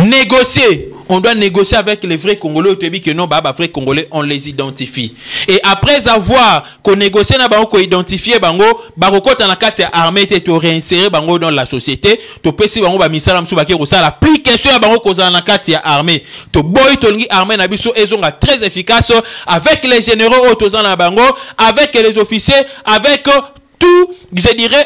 négocier. On doit négocier avec les vrais Congolais au début que non, bah, vrais Congolais, on les identifie. Et après avoir qu'on négocie, qu'on identifie, bango, baroko tanakati armée te réinsérer bango dans la société, to pesi bango ba misala msu bakero ça la plus question bango koza nakati armée. To boy tongi armée na biso ezonga très efficace avec les généraux autozana bango, avec les officiers, avec tout, je dirais,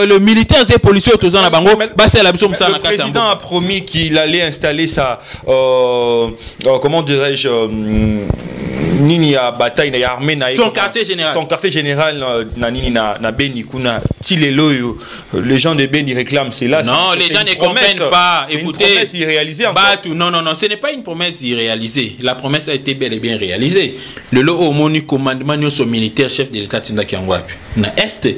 le militaire et policiers autour de Bango, le président a promis qu'il allait installer sa, comment dirais-je, Nini a bataille na armée na son quartier général. Son quartier général na Nini na Beni kuna les gens de Beni réclament c'est là. Non, les gens ne comprennent pas. Écoutez, une promesse irréalisée encore. Non, ce n'est pas une promesse irréalisée. La promesse a été bel et bien réalisée. Le lot au monu commandement nyoso militaire chef de l'état tinda kiangwapi. Na est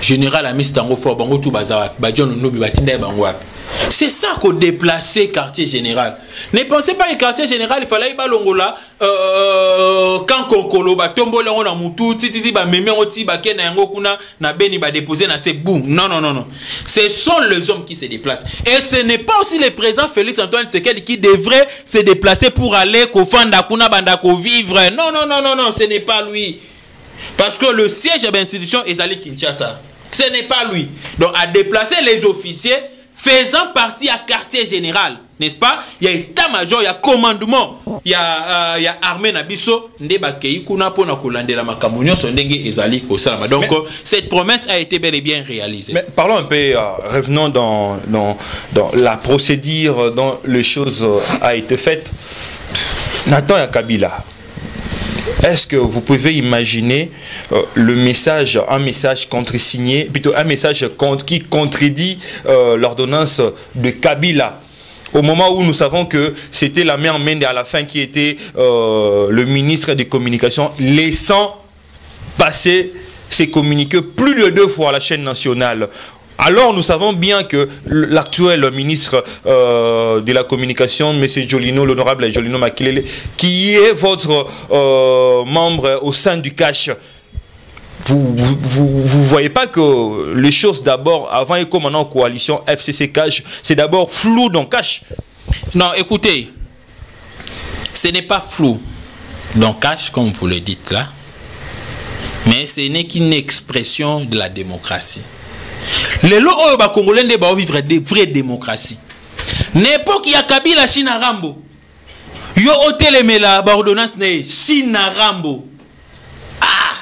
général Amis Tango Fort Bango tout bazar Badjon Nubi Batinda Bangwapi. C'est ça qu'on déplaçait quartier général. Ne pensez pas que quartier général, il fallait que Longola, quand Kokolo, Tombo, on a moutou, Titi, Méméoti, Bakena, Yangokuna, na Beni, déposer, na c'est boum. Non. Ce sont les hommes qui se déplacent. Et ce n'est pas aussi le président Félix Antoine Tshisekedi qui devrait se déplacer pour aller Kofanda, Kuna, Bandako, vivre. Non, ce n'est pas lui. Parce que le siège de l'institution est allé Kinshasa. Ce n'est pas lui. Donc, à déplacer les officiers faisant partie à quartier général, n'est-ce pas? Il y a état-major, il y a commandement, il y a armée Nabiso, donc cette promesse a été bel et bien réalisée. Mais parlons un peu, revenons dans la procédure dont les choses a été faites. Nathan et Kabila. Est-ce que vous pouvez imaginer un message contre-signé, plutôt un message qui contredit l'ordonnance de Kabila, au moment où nous savons que c'était la mère Mende à la fin qui était le ministre des Communications, laissant passer ces communiqués plus de 2 fois à la chaîne nationale. Alors nous savons bien que l'actuel ministre de la communication, M. Jolino, l'honorable Jolino Makilele, qui est votre membre au sein du CACH, vous voyez pas que les choses d'abord, avant et comme maintenant en coalition FCC CACH, c'est d'abord flou dans CACH? Non, écoutez, ce n'est pas flou dans CACH comme vous le dites là, mais ce n'est qu'une expression de la démocratie. Les lots au Congolais ne vivre de vraie démocratie. N'importe qui a Kabila China Rambo. Yo hôtel mais la ordonnance ne China Rambo. Ah,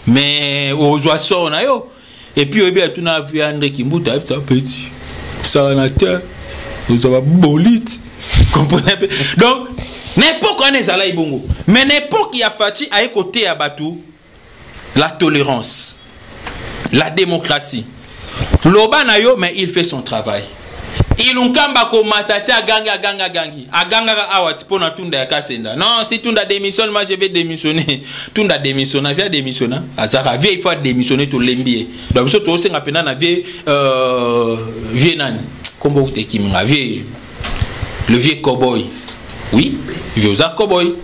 mais aux oiseaux na yo. Et puis au bien tout na vu André Kimbuta ça petit. Ça na terre. Nous avons bolite. Comprenez? Donc n'importe quoi n'est là ibongo. Mais n'importe qui a fati à côté à Batou la tolérance, la démocratie. Loba na yo, mais il fait son travail. ilunkamba ko matati gangi awa tipona tunda ya kasenda non si tunda démissionne moi je vais démissionner tunda démissionner vient démissionner azaka vient il faut démissionner to lembie donc so to senga pena na vie nani kombo te kiminga vie le vieux cowboy oui vieux cowboy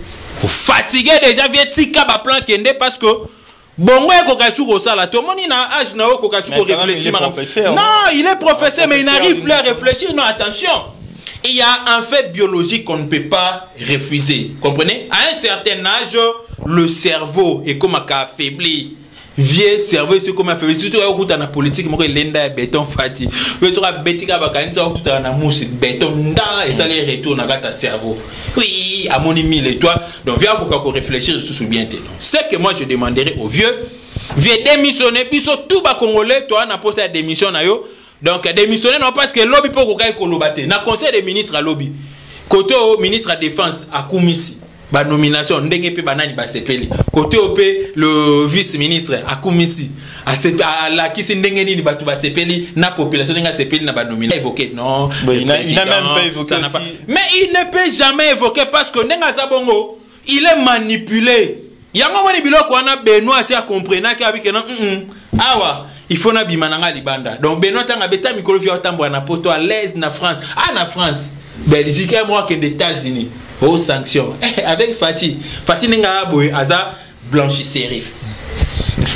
fatigué déjà vieux tika ba plan kende parce que bongo ekokasu ko sala to moni na âge na ekokasu ko réfléchir non il est professeur mais il n'arrive plus à réfléchir non attention il y a un fait biologique qu'on ne peut pas refuser comprenez à un certain âge le cerveau est comme affaibli vieux cerveau c'est comme affaibli surtout au dans la politique moi lenda béton fati we sera betika bakanisa au tout na mousse béton nda et ça les retourne à ta cerveau oui à mon mille et toi donc viens pour réfléchir sous bien non c'est que moi je demanderai aux vieux démissionner puis tout bas congolais toi na posé la démission na yo donc démissionner non parce que lobby pour ko kolobate na conseil des ministres à lobby côté au ministre de la défense à Koumisi ba nomination ndenge pe banani ba sepeli côté op le vice-ministre akumisi a la kisi ndenge nini batu ba sepeli na population ndenge sepeli na ba nomination évoqué non il n'a même pas évoqué mais il ne peut jamais évoquer parce que ndenge zabongo il est manipulé yango moni biloko wana Benoît si a comprendre que avec non awa il faut na bimananga libanda donc Benoît tanga beta mikolo via tambwa na poto à l'aise na France na France Belgique et moi que des États-Unis aux sanctions avec Fati n'enga boy aza blanchisserie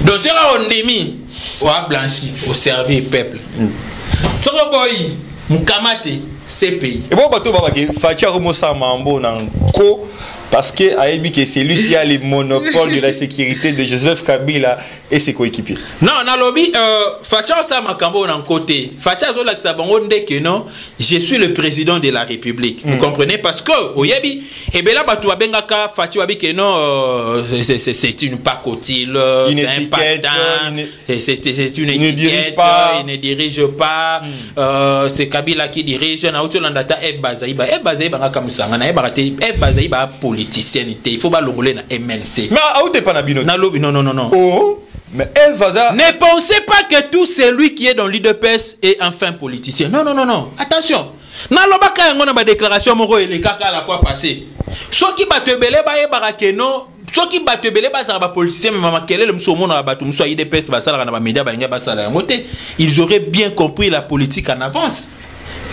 donc sera on demi ou blanchi au servir peuple soko boy mukamate CPI et bon bato baba ke Fati a remosa mambo nan ko parce que Aébi que c'est lui qui a les monopoles de la sécurité de Joseph Kabila et ses coéquipiers. Non, on a lobby Facha ça makambo d'un côté. Facha zo la sabongo que non, je suis le président de la République. Vous comprenez parce que oyebi et ben là batu abengaka Facha wabi que non c'est une pacotille, c'est un patin, c'est une étiquette, il ne dirige pas, c'est Kabila qui dirige na Outlandata F Bazaïba ngaka musanga na F Bazaïba politicien, il faut pas l'ongoler na MLC. Mais où t'es pas na bino? Na lobby non. Oh, mais ne pensez pas que tout celui qui est dans l'UDPS est enfin politicien. Non. Attention. Na lobaka yango na ba déclaration moko ele kaka la fois passée. Soki batebele ba yebaka que non, soki batebele ba sala ba politicien mais mama kelele musomo na batu muso UDPS ba sala na ba média ba nga ba sala yango te. Ils auraient bien compris la politique en avance.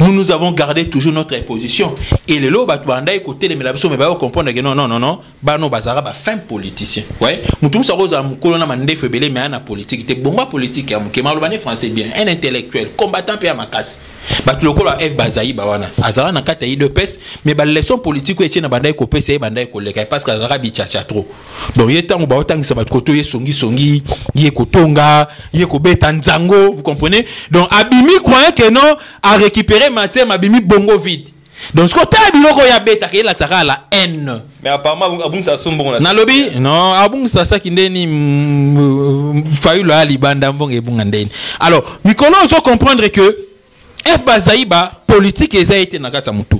Nous avons gardé toujours notre position. Et les lots, banda écouter les mélations, mais bah comprendre que non, bah non, bazara bah fin politicien. Ouais, nous tous avons un colonna mandé febelé mais un politique. T'es bon politique, qui m'a le français bien, un intellectuel, combattant puis à ma casse. Bah tout le coup la F Bazaï bah wana. Azara na kata de pes, mais bah leçon politique et tiens banda écopé c'est banda écolé parce que azara bichacha trop. Donc y temps bah autant que ça va koto y songi, y kotonga, y kobeta nzango, vous comprenez? Donc Abimi croyait que non à récupérer matière Abimi bongo vide. Donc ce côté biloko ya beta que la tsaka la haine. Mais apparemment abung ça sombo na lobby non abung ça kindeni fayu la libanda mbonge bunga ndeni. Alors mikolo zo comprendre que F Bazaïba politique et ça a été nakata mutu.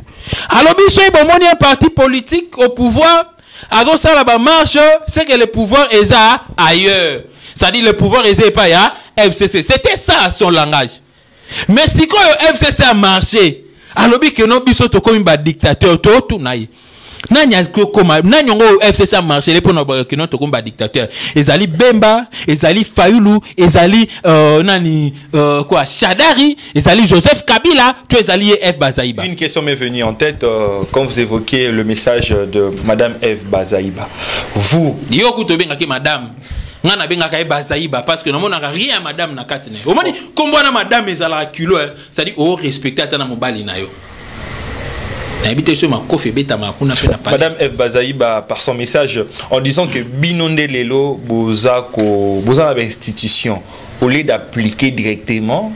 Alors biso e bomoni un parti politique au pouvoir ado sala ba marche c'est que le pouvoir est ailleurs. C'est-à-dire le pouvoir est pas ya FCC. C'était ça son langage. Mais si quand le FCC a marché, alors que non biso to comme un dictateur to tout naï. Nanya koma nanyongo FCC a marché les pour que non to comme un dictateur. Ezali Bemba, ezali Fayulu, ezali nani quoi Shadari, ezali Joseph Kabila, tu ezali F Bazaïba. Une question m'est venue en tête quand vous évoquez le message de madame F Bazaïba. Vous yo kutobenga ke madame ngana benga ka Bazaïba parce que non mona rien madame na katine. O moni kombo na madame ezala kilo c'est-à-dire au respecter atana mobali na yo. Madame F Bazaïba par son message en disant que binonde lelo boza institution au lieu d'appliquer directement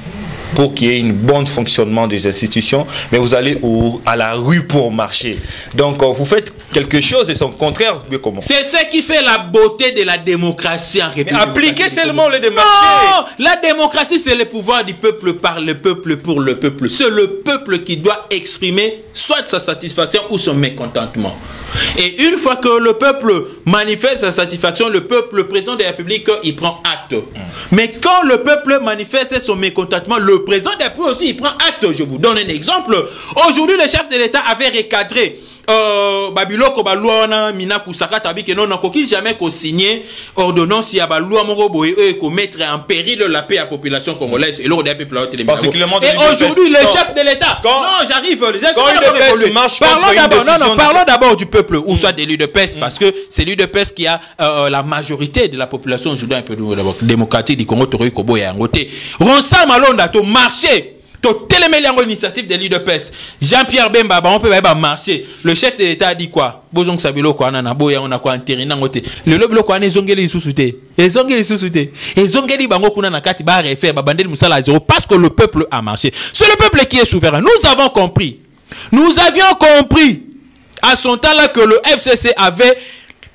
pour qu'il y ait un bon fonctionnement des institutions, mais vous allez à la rue pour marcher. Donc vous faites quelque chose et son contraire. C'est ce qui fait la beauté de la démocratie en République. Appliquez seulement le démarché. Non, la démocratie c'est le pouvoir du peuple par le peuple pour le peuple. C'est le peuple qui doit exprimer soit sa satisfaction ou son mécontentement. Et une fois que le peuple manifeste sa satisfaction, le peuple, le président de la République, il prend acte. Mais quand le peuple manifeste son mécontentement, le le président de la République aussi, il prend acte. Je vous donne un exemple. Aujourd'hui, le chef de l'État avait recadré Babiloko Balouana, Mina Kusaka Tabi, que non, n'a jamais signé ordonnance, il y a Baloua Morobo et mettre en péril la paix à la population congolaise et l'ordre des peuples. Et aujourd'hui, le chef de l'État, non, j'arrive, parlons d'abord du peuple, ou soit des l'UDPS, parce que c'est l'UDPS qui a la majorité de la population aujourd'hui un peu démocratique du Congo, Tori Kobo et Angote. Ronsa Malonda, to marché. L'initiative de l'UDPS. Jean-Pierre Bemba, on peut marcher. Le chef de l'État a dit quoi? Bozong Sabilo, quoi, on a quoi, intérieur, le lobby, quoi, les ongeli sous-souté. Les ongeli sous-souté. Les ongeli, bango, kuna nakati, ba, refaire, babandel, moussala, zéro, parce que le peuple a marché. C'est le peuple qui est souverain. Nous avons compris. Nous avions compris, à son temps là, que le FCC avait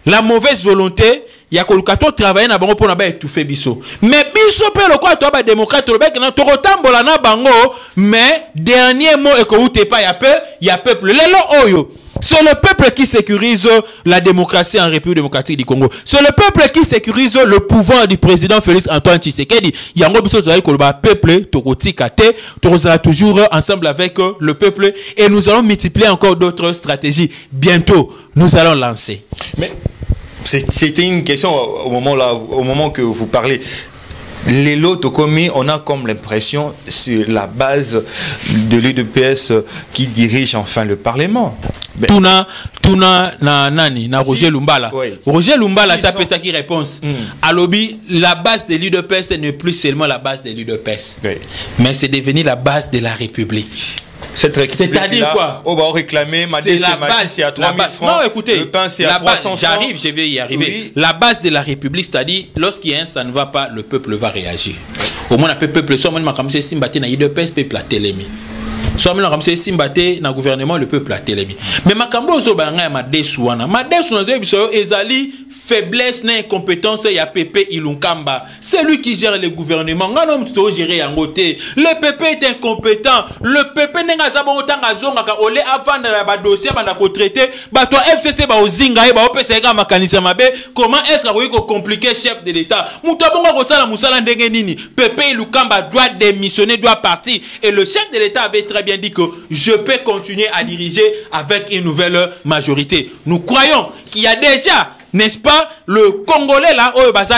la mauvaise volonté. Il y a que travailler na bango pour na étouffer biso. Mais biso pe le quoi toi ba démocrate le bec na to rotambola na bango, mais dernier mot et que ou t'es pas y a peuple. Lelo oyo. C'est le peuple qui sécurise la démocratie en République démocratique du Congo. C'est le peuple qui sécurise le pouvoir du président Félix Antoine Tshisekedi. Il y a un biso que le peuple tokotikate, sera toujours ensemble avec le peuple et nous allons multiplier encore d'autres stratégies. Bientôt, nous allons lancer. Mais c'était une question au moment que vous parlez. Les lots commis, on a comme l'impression c'est la base de l'UDPS qui dirige enfin le Parlement. Tuna na Roger Lumbala. Oui. Roger Lumbala, ça peut ça qui réponse. À lobby, la base de l'UDPS n'est plus seulement la base de l'UDPS, mais c'est devenu la base de la République. C'est-à-dire quoi? On va réclamer c'est la base, c'est à 3 000 francs. Non, écoutez, le pain c'est à 300 francs. J'arrive, je vais y arriver. Oui. La base de la République, c'est-à-dire, lorsqu'il y a un ça ne va pas, le peuple va réagir. Au moins, le peuple, soit moi, je suis Simbate, na UDPS, peuple a télémi. Soit moi, je suis Simbate, na gouvernement, le peuple a télémi. Mais ma cambo, zo banga, ma desouana. Ma desouana, ezali, faiblesse, incompétence, il y a Pépé Ilunkamba. C'est lui qui gère le gouvernement. Le Pépé est incompétent. Le Pépé n'est pas olé avant de dossier traité. Toi FCC ba ozinga ba opeseka makanisa mabe. Comment est-ce que compliqué chef de l'État? Mutabonga kosala musala ndenge nini? Pépé Ilunkamba doit démissionner, doit partir. Et le chef de l'État avait très bien dit que je peux continuer à diriger avec une nouvelle majorité. Nous croyons qu'il y a déjà, n'est-ce pas, le Congolais là,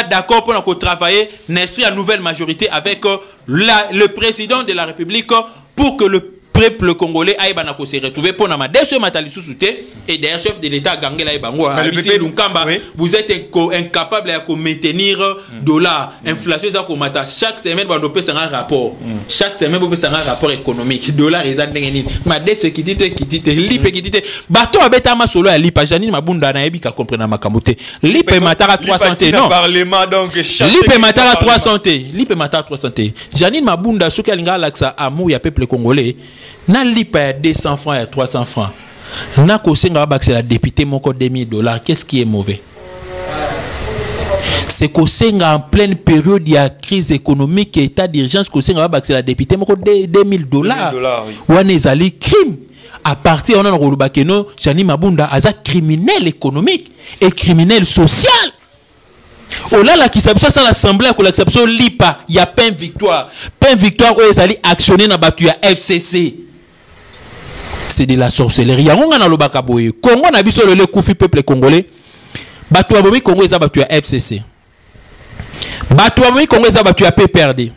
d'accord pour travailler, n'est-ce pas, la nouvelle majorité avec le président de la République pour que le peuple congolais aille se retrouver pour nama dès matali sous-souté et d'ailleurs chef de l'État Gangela Ibango vous êtes incapable de maintenir dollar inflation ça comme chaque semaine on peut faire un rapport chaque semaine on peut faire un rapport économique dollar ils ont ma dès qui dit lipe qui dit bateau abeta ma solo ya lipa Janine Mabunda na yebi ka comprendre makambote lipe matara 300 non parlement donc lipe matara 300 lipe matara 300 Janine Mabunda soki alinga laksa amour ya peuple congolais na lipa ya 200 francs et 300 francs. Na kosenga bakse la député moko $2000. Qu'est-ce qui est mauvais? C'est kosenga en pleine période de crise économique et état d'urgence kosenga bakse la député moko $2000. Wana ezali crime. À partir on a Rolubakeno, Janine Mabunda aza criminel économique et criminel social. Oh là là qui s'appelle ça l'assemblée pour l'exception lipa, il y a pain victoire où ils allaient actionner na batu ya FCC. C'est de la sorcellerie. On a le bakaboye. Congo na biso le koufi peuple congolais. Batu ya bomi Congo ils batu ya FCC. Batu ya bomi Congo ils batu ya PPRD.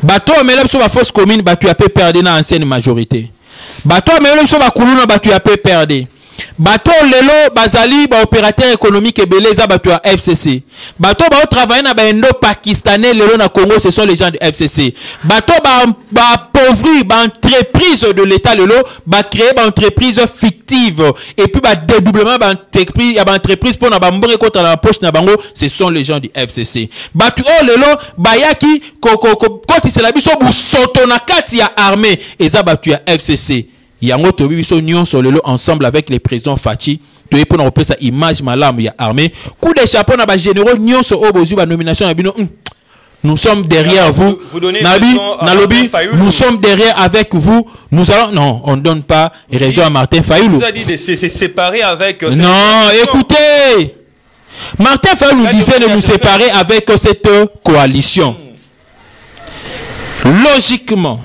Batu ya melem so ba force commune batu ya PPRD na ancienne majorité. Batu ya melem so ba kuluna batu ya PPRD. Bato lelo bazali ba opérateur économique et beleza bato ya FCC. Bato ba travailler na ba indo pakistanais lelo na Congo ce sont les gens de FCC. Bato ba pauvri ba entreprise de l'état lelo ba créer ba entreprise fictive et puis ba dédoublement ba entreprise pour na ba mbonge contre la poche na bango ce sont les gens du FCC. Bato lelo ba yaki koti c'est la biso bu soto na kati ya armée eza bato ya FCC. Yango tobi biso nyon sur le lot ensemble avec les présidents Fachi toye pour repérer sa image malam ya armée coup de chapeau na ba généraux nyon sur obozu ba nomination na bino nous sommes derrière vous Nabi Nalobi nous sommes derrière avec vous nous allons non on ne donne pas raison à Martin Fayulu vous a dit de se séparer avec non écoutez Martin Fayulu nous disait de nous séparer avec cette coalition logiquement,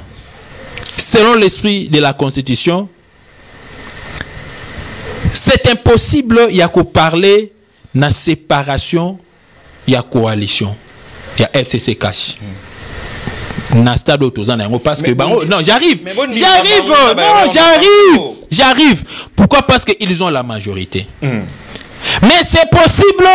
selon l'esprit de la Constitution, c'est impossible, il y a qu'à parler de la séparation, il y a coalition, il y a FCC cash. Parce que non, j'arrive. Pourquoi? Parce qu'ils ont la majorité. Mais c'est possible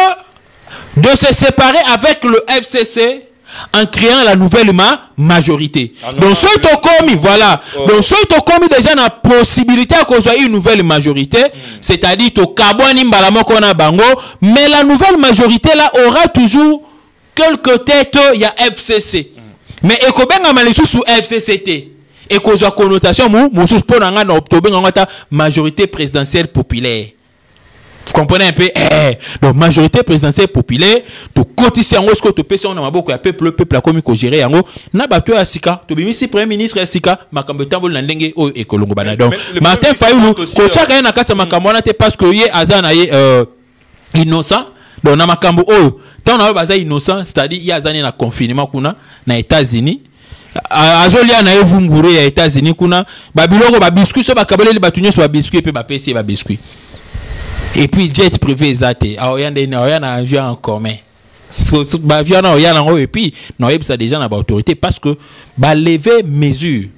de se séparer avec le FCC en créant la nouvelle majorité. Donc, soit tu commis, voilà. Donc, soit tu commis déjà la possibilité à qu'on soit une nouvelle majorité, c'est-à-dire tu kabouani mbalamo kona bango, mais la nouvelle majorité là aura toujours quelques têtes, il y a FCC. Mais ekobenga malisu sous FCCT. Et qu'on a connotation moussous pour n'anga na octobre ngata majorité présidentielle populaire. Vous comprenez un peu? Donc majorité présidentielle populaire, to cotiser en ce que tu pèses on a beaucoup peuple a commis ko gérer yango na bato ya sika to bimi si premier ministre ya sika makambo tambol na ndenge o ekolongo bana. Donc Martin Fayulu ko chaka na kata makambo na te parce que ye azana ye innocent donc na makambo o tant on a baza innocent, c'est-à-dire il y a azana na confinement kuna na États-Unis. Azolia na evungure ya États-Unis kuna ba biloko ba biscuit so ba kabele ba tunyo so ba biscuit pe ba pesi ba biscuit. Et puis jet privé ezate aoyande na oyana avion en commun. Ba avion na oyana ngo et puis na yebisa déjà na ba autorité parce que ba lever mesure.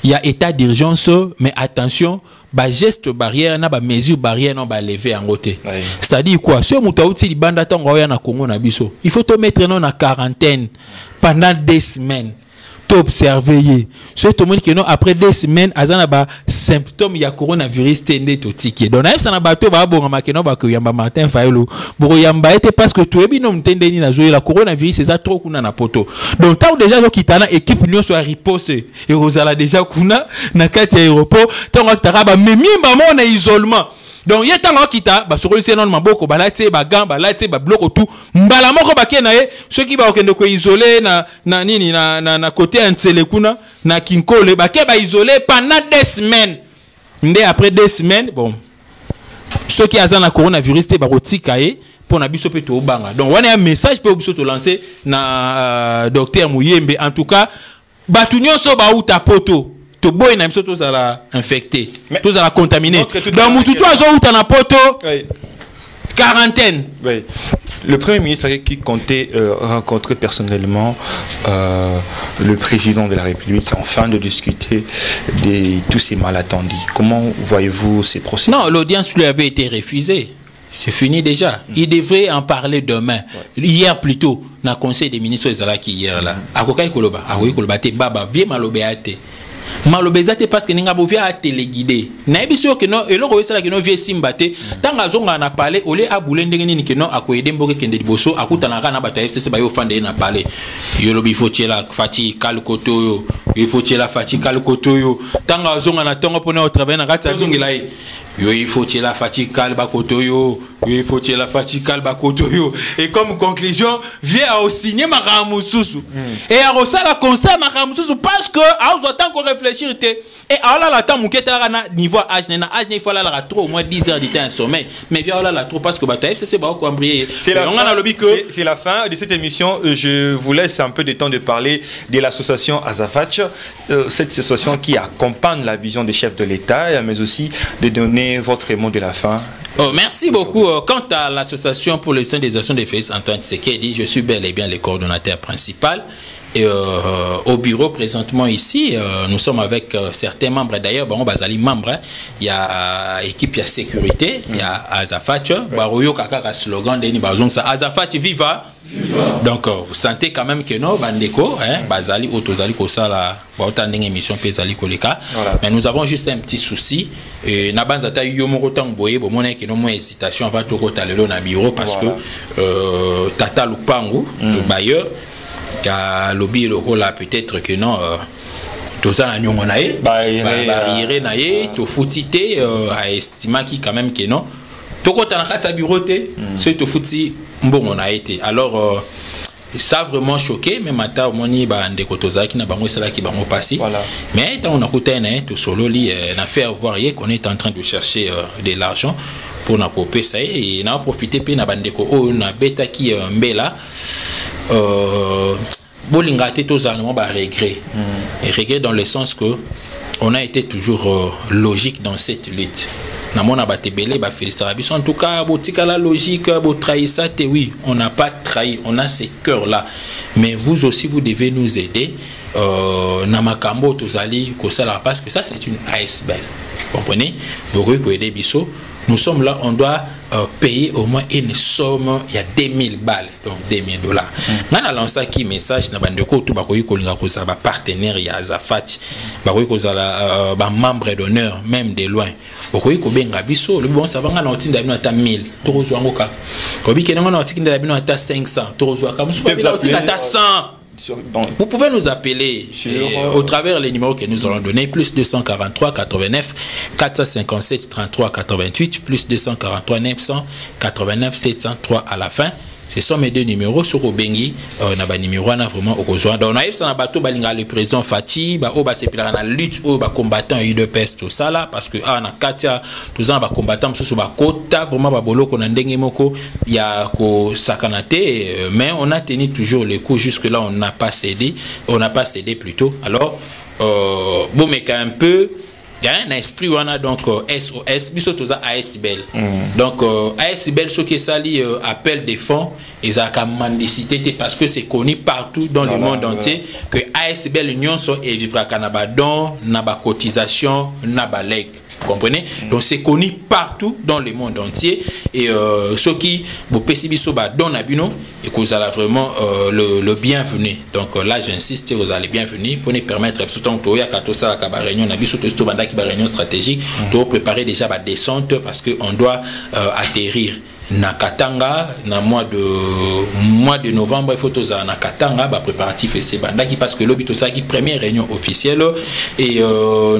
Il y a état d'urgence mais attention ba geste barrière na ba mesure barrière non ba lever en côté. C'est-à-dire quoi? Si muta uti libanda tango oyana Congo na biso, il faut te mettre non en quarantaine pendant 2 semaines. Observer ce tout le monde qui non après 2 semaines azana ba symptômes ya coronavirus tende to tiki donc na ça na bato ba bonga makeno ba ko yamba Martin Fayulu bo yamba était parce que tu ebi no mtende ni na zoe la coronavirus c'est ça trop kuna na poto donc tant déjà zo kitana équipe nyo so riposte et rozala déjà kuna na kati ya aéroport tant ka ba memi ba mon isolement. Donc il y a tant kita ba sokoli se non maboko balate ba gant balate ba bloco tout mbala moko ba kenaye ceux qui ba okende ko isoler na nini na côté Antsele kuna na Kinkole ba ke ba isoler pendant 2 semaines. Ndé après 2 semaines bon ceux qui azan na coronavirus te ba rotikaye pour na biso pe to banga. Donc on a un message pour biso to lancer na docteur Muyembe en tout cas ba tunyo so ba uta poto to boy na biso to zala infecté to zala contaminé donc mutu to azo uta na poto quarantaine. Oui. Le Premier ministre qui comptait rencontrer personnellement le président de la République afin de discuter de tous ces malentendus. Comment voyez-vous ces procédures? Non, l'audience lui avait été refusée. C'est fini déjà. Il devrait en parler demain. Hier plutôt, dans le Conseil des ministres qui hier là. Akokai koloba, akokai koloba te baba vie malobéate. Malobézate parce que ninga bovia a téléguidé. Na ebiso que non et loko esala que non vie simbate tanga zonga na parler olé a boulende nini que non akoyede mboke kende liboso akutana kana bata FCC ba yo fande na parler. Yo lobi faut tiela fati kalkoto yo. Il faut tiela fati kalkoto yo. Tanga zonga na tonga pona au travail na kata zongela yi. Yo il faut tiela fati kalba koto yo. Il faut tiela fati kalba koto yo. Et comme conclusion vient à signer maramususu. Et à resala concert maramususu parce que a autant qu'on réfléchir et alors là temps muketa na niveau âge il faut là trop au moins 10 heures de temps sommeil mais via là trop parce que bataille c'est pas quoi embrayer. C'est la fin de cette émission. Je vous laisse un peu de temps de parler de l'association Azafach, cette association qui accompagne la vision des chefs de l'État, mais aussi de donner votre mot de la fin. Oh, merci beaucoup. Quant à l'association pour le soutien des actions de Félix Antoine Tshisekedi, je suis bel et bien le coordonnateur principal. Et au bureau présentement ici, nous sommes avec certains membres. D'ailleurs, bon, bazali membres. Il y a équipe, il y a sécurité, il y a Azafach. Baroyo kaka slogan deni bazong sa Azafach viva. Donc vous sentez quand même que non bandeko, hein, bazali otozali ko sala ba otandeng émission pezali koleka. Mais nous avons juste un petit souci. Na banzata yomoko tang boye bo mona que non moins hésitation va to kotalelo na bureau parce que Tata Lupangu, le bailleur car lobby le rôle là peut-être que non tout ça na nyongo nae barrière nae to foutité à estima qui quand même que non to ko tana kata bureau té c'est to fouti mbongo na été alors ça vraiment choqué mais mata moni ba ndeko tozaki na bango sala ki bango passé mais tant on a coûté na to solo li na faire voir qu'on est en train de chercher de l'argent pour na couper ça et na profiter pe na bandeko o na beta qui mbela Bolingate tous à regret. Et regret dans le sens que on a été toujours logique dans cette lutte. En tout cas, la logique, oui, on n'a pas trahi, on a ces cœurs-là. Mais vous aussi, vous devez nous aider. Namakambo, parce que ça, c'est une iceberg. Vous comprenez? Nous sommes là, on doit payer au moins une somme, il y a 2000 balles, donc 2000 $. On a lancé un message, on a partenaire, il y a Azafat, un membre d'honneur, même de loin. On a le bon savant, on a 1000, on a 500, on a 100. Vous pouvez nous appeler au travers les numéros que nous allons donner, plus 243 89 457 33 88, plus 243 989 703 à la fin. Ce sont mes deux numéros sur Obengi. On a un numéro vraiment au besoin. Donc on a le président Fati, c'est la lutte au combattant UDPS tout ça là parce que on a Katia tous ans combattant sur Kota vraiment babolo qu'on a ndenge moko il y a ko sakanate mais on a tenu toujours le coup jusque là on n'a pas cédé plutôt. Alors bon mais quand un peu il y a un esprit, on a donc SOS, bisotoza ASBL. Donc ASBL, ce qui s'allie appel des fonds, ils ont mendicité parce que c'est connu partout dans le monde entier que ASBL l'union soit et vivra canaba don, naba cotisation, naba leg. Vous comprenez? Donc c'est connu partout dans le monde entier et ceux qui vous pessibiso don abino et que vous allez vraiment le bienvenu. Donc là j'insiste, vous allez bienvenue pour nous permettre surtout que la réunion réunion stratégique pour préparer déjà la descente parce que on doit atterrir na Katanga na mois de novembre il faut tous na Katanga ba préparatif et c'est bandaki parce que l'obito ça qui première réunion officielle et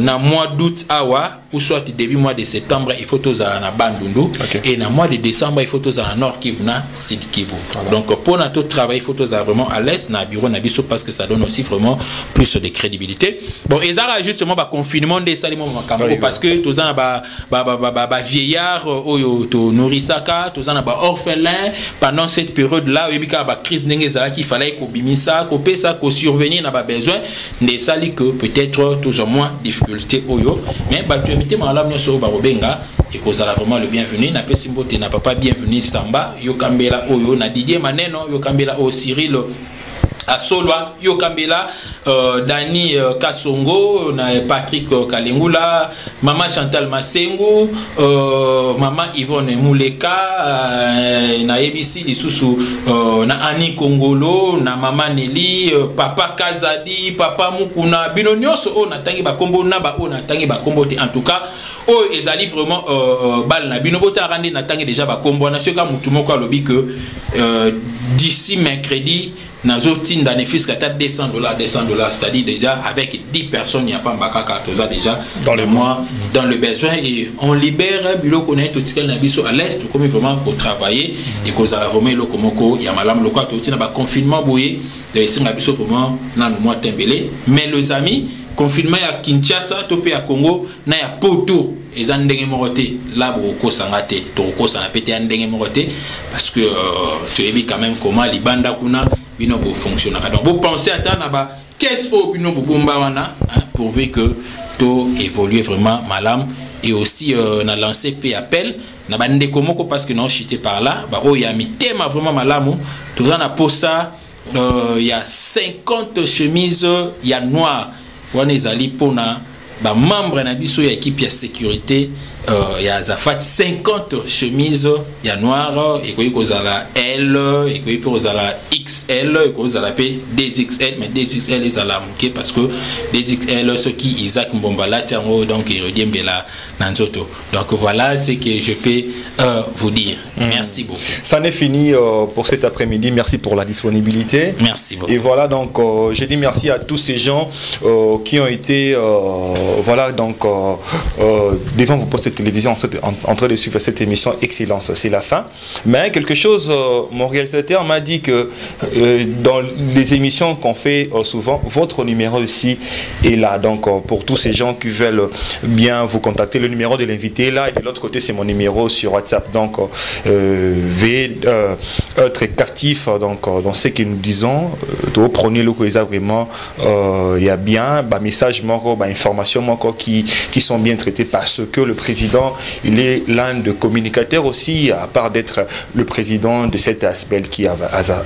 na mois d'août awa ou soit début mois de septembre il faut tous na Bandundu et na mois de décembre il faut tous na Nord Kivu na Sud Kivu. Donc pour notre travail il faut tous vraiment à l'est na bureau na biso parce que ça donne aussi vraiment plus de crédibilité. Bon et ça justement ba confinement des salimos makambo parce que tous ba vieillard oyo to nourrisaka tous en orphelin pendant cette période là il y a une crise qu'il fallait qu'on bimisa qu'on paie ça qu'on survenir n'a pas besoin des sali que peut-être tous en moins difficulté oyo mais bah tu mettez ma lame sur barobenga et qu'on a vraiment le bienvenu n'a pas simboté n'a pas bienvenu samba yo kambela oyo na Didier Maneno yo kambela o Cyril à Solwa, Yokambela, Dani Kasongo, Patrick Kalengula, Maman Chantal Masengu, Maman Yvonne Mouleka, na ABC Lisusu, na Annie Kongolo, na Maman Nelly, Papa Kazadi, Papa Mukuna, Binonyoso, na tangi bakombo na ba na tangi bakombo en tout cas. Oh, ils allaient vraiment bal na binobota randi na tangi déjà bakombo na soka mutumoko alobi que d'ici mercredi Nazotin dans les fils qui $200, c'est-à-dire déjà avec 10 personnes, il n'y a pas Mbakaka, tout ça déjà dans le mois, dans le besoin et on libère bureau qu'on est tout ce qu'elle n'a vu à l'est, comme vraiment pour travailler et qu'on a vraiment le komoko, il y a madame le quoi, tout ça, confinement bouillé, de ici n'a vu vraiment dans le mois tembélé, mais les amis, confinement à Kinshasa, topé à Congo, n'a ya poto. Et en dengue moroté là beaucoup sangate toko ça pété en dengue moroté parce que tu es quand même comment les bandes kuna bino pour fonctionner donc vous pensez à naba qu'est-ce au bino pour bomba wana pourvu que tout évolue vraiment malam et aussi on a lancé p appel na bande komoko parce que non chité par là bah oh il y a mis thème vraiment malamu tout ça na pour ça il y a 50 chemises il y a noir on est allé pour na ba membre na biso ya équipe ya sécurité ya Zafat 50 chemises ya noir et ko kozala L et ko kozala XL et ko kozala p DXL mais DXL les ala muke parce que DXL ce qui Isaac Mbombala tiango donc il rediembela nanzoto donc voilà ce que je peux vous dire. Merci beaucoup. Ça n'est fini pour cet après-midi. Merci pour la disponibilité. Merci beaucoup. Et voilà donc je dis merci à tous ces gens qui ont été voilà donc devant vos postes de télévision en train de suivre cette émission Excellence. C'est la fin. Mais quelque chose, mon réalisateur m'a dit que dans les émissions qu'on fait souvent, votre numéro aussi est là. Donc pour tous ces gens qui veulent bien vous contacter, le numéro de l'invité est là et de l'autre côté c'est mon numéro sur WhatsApp. Donc très captif donc dans ce que nous disons. Prenez le quoi vraiment il y a bien message information qui sont bien traités parce que le président il est l'un des communicateurs aussi, à part d'être le président de cet aspect qui est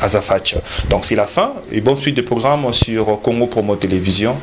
Azafach. Donc c'est la fin et bonne suite de programme sur Congo Promo Télévision.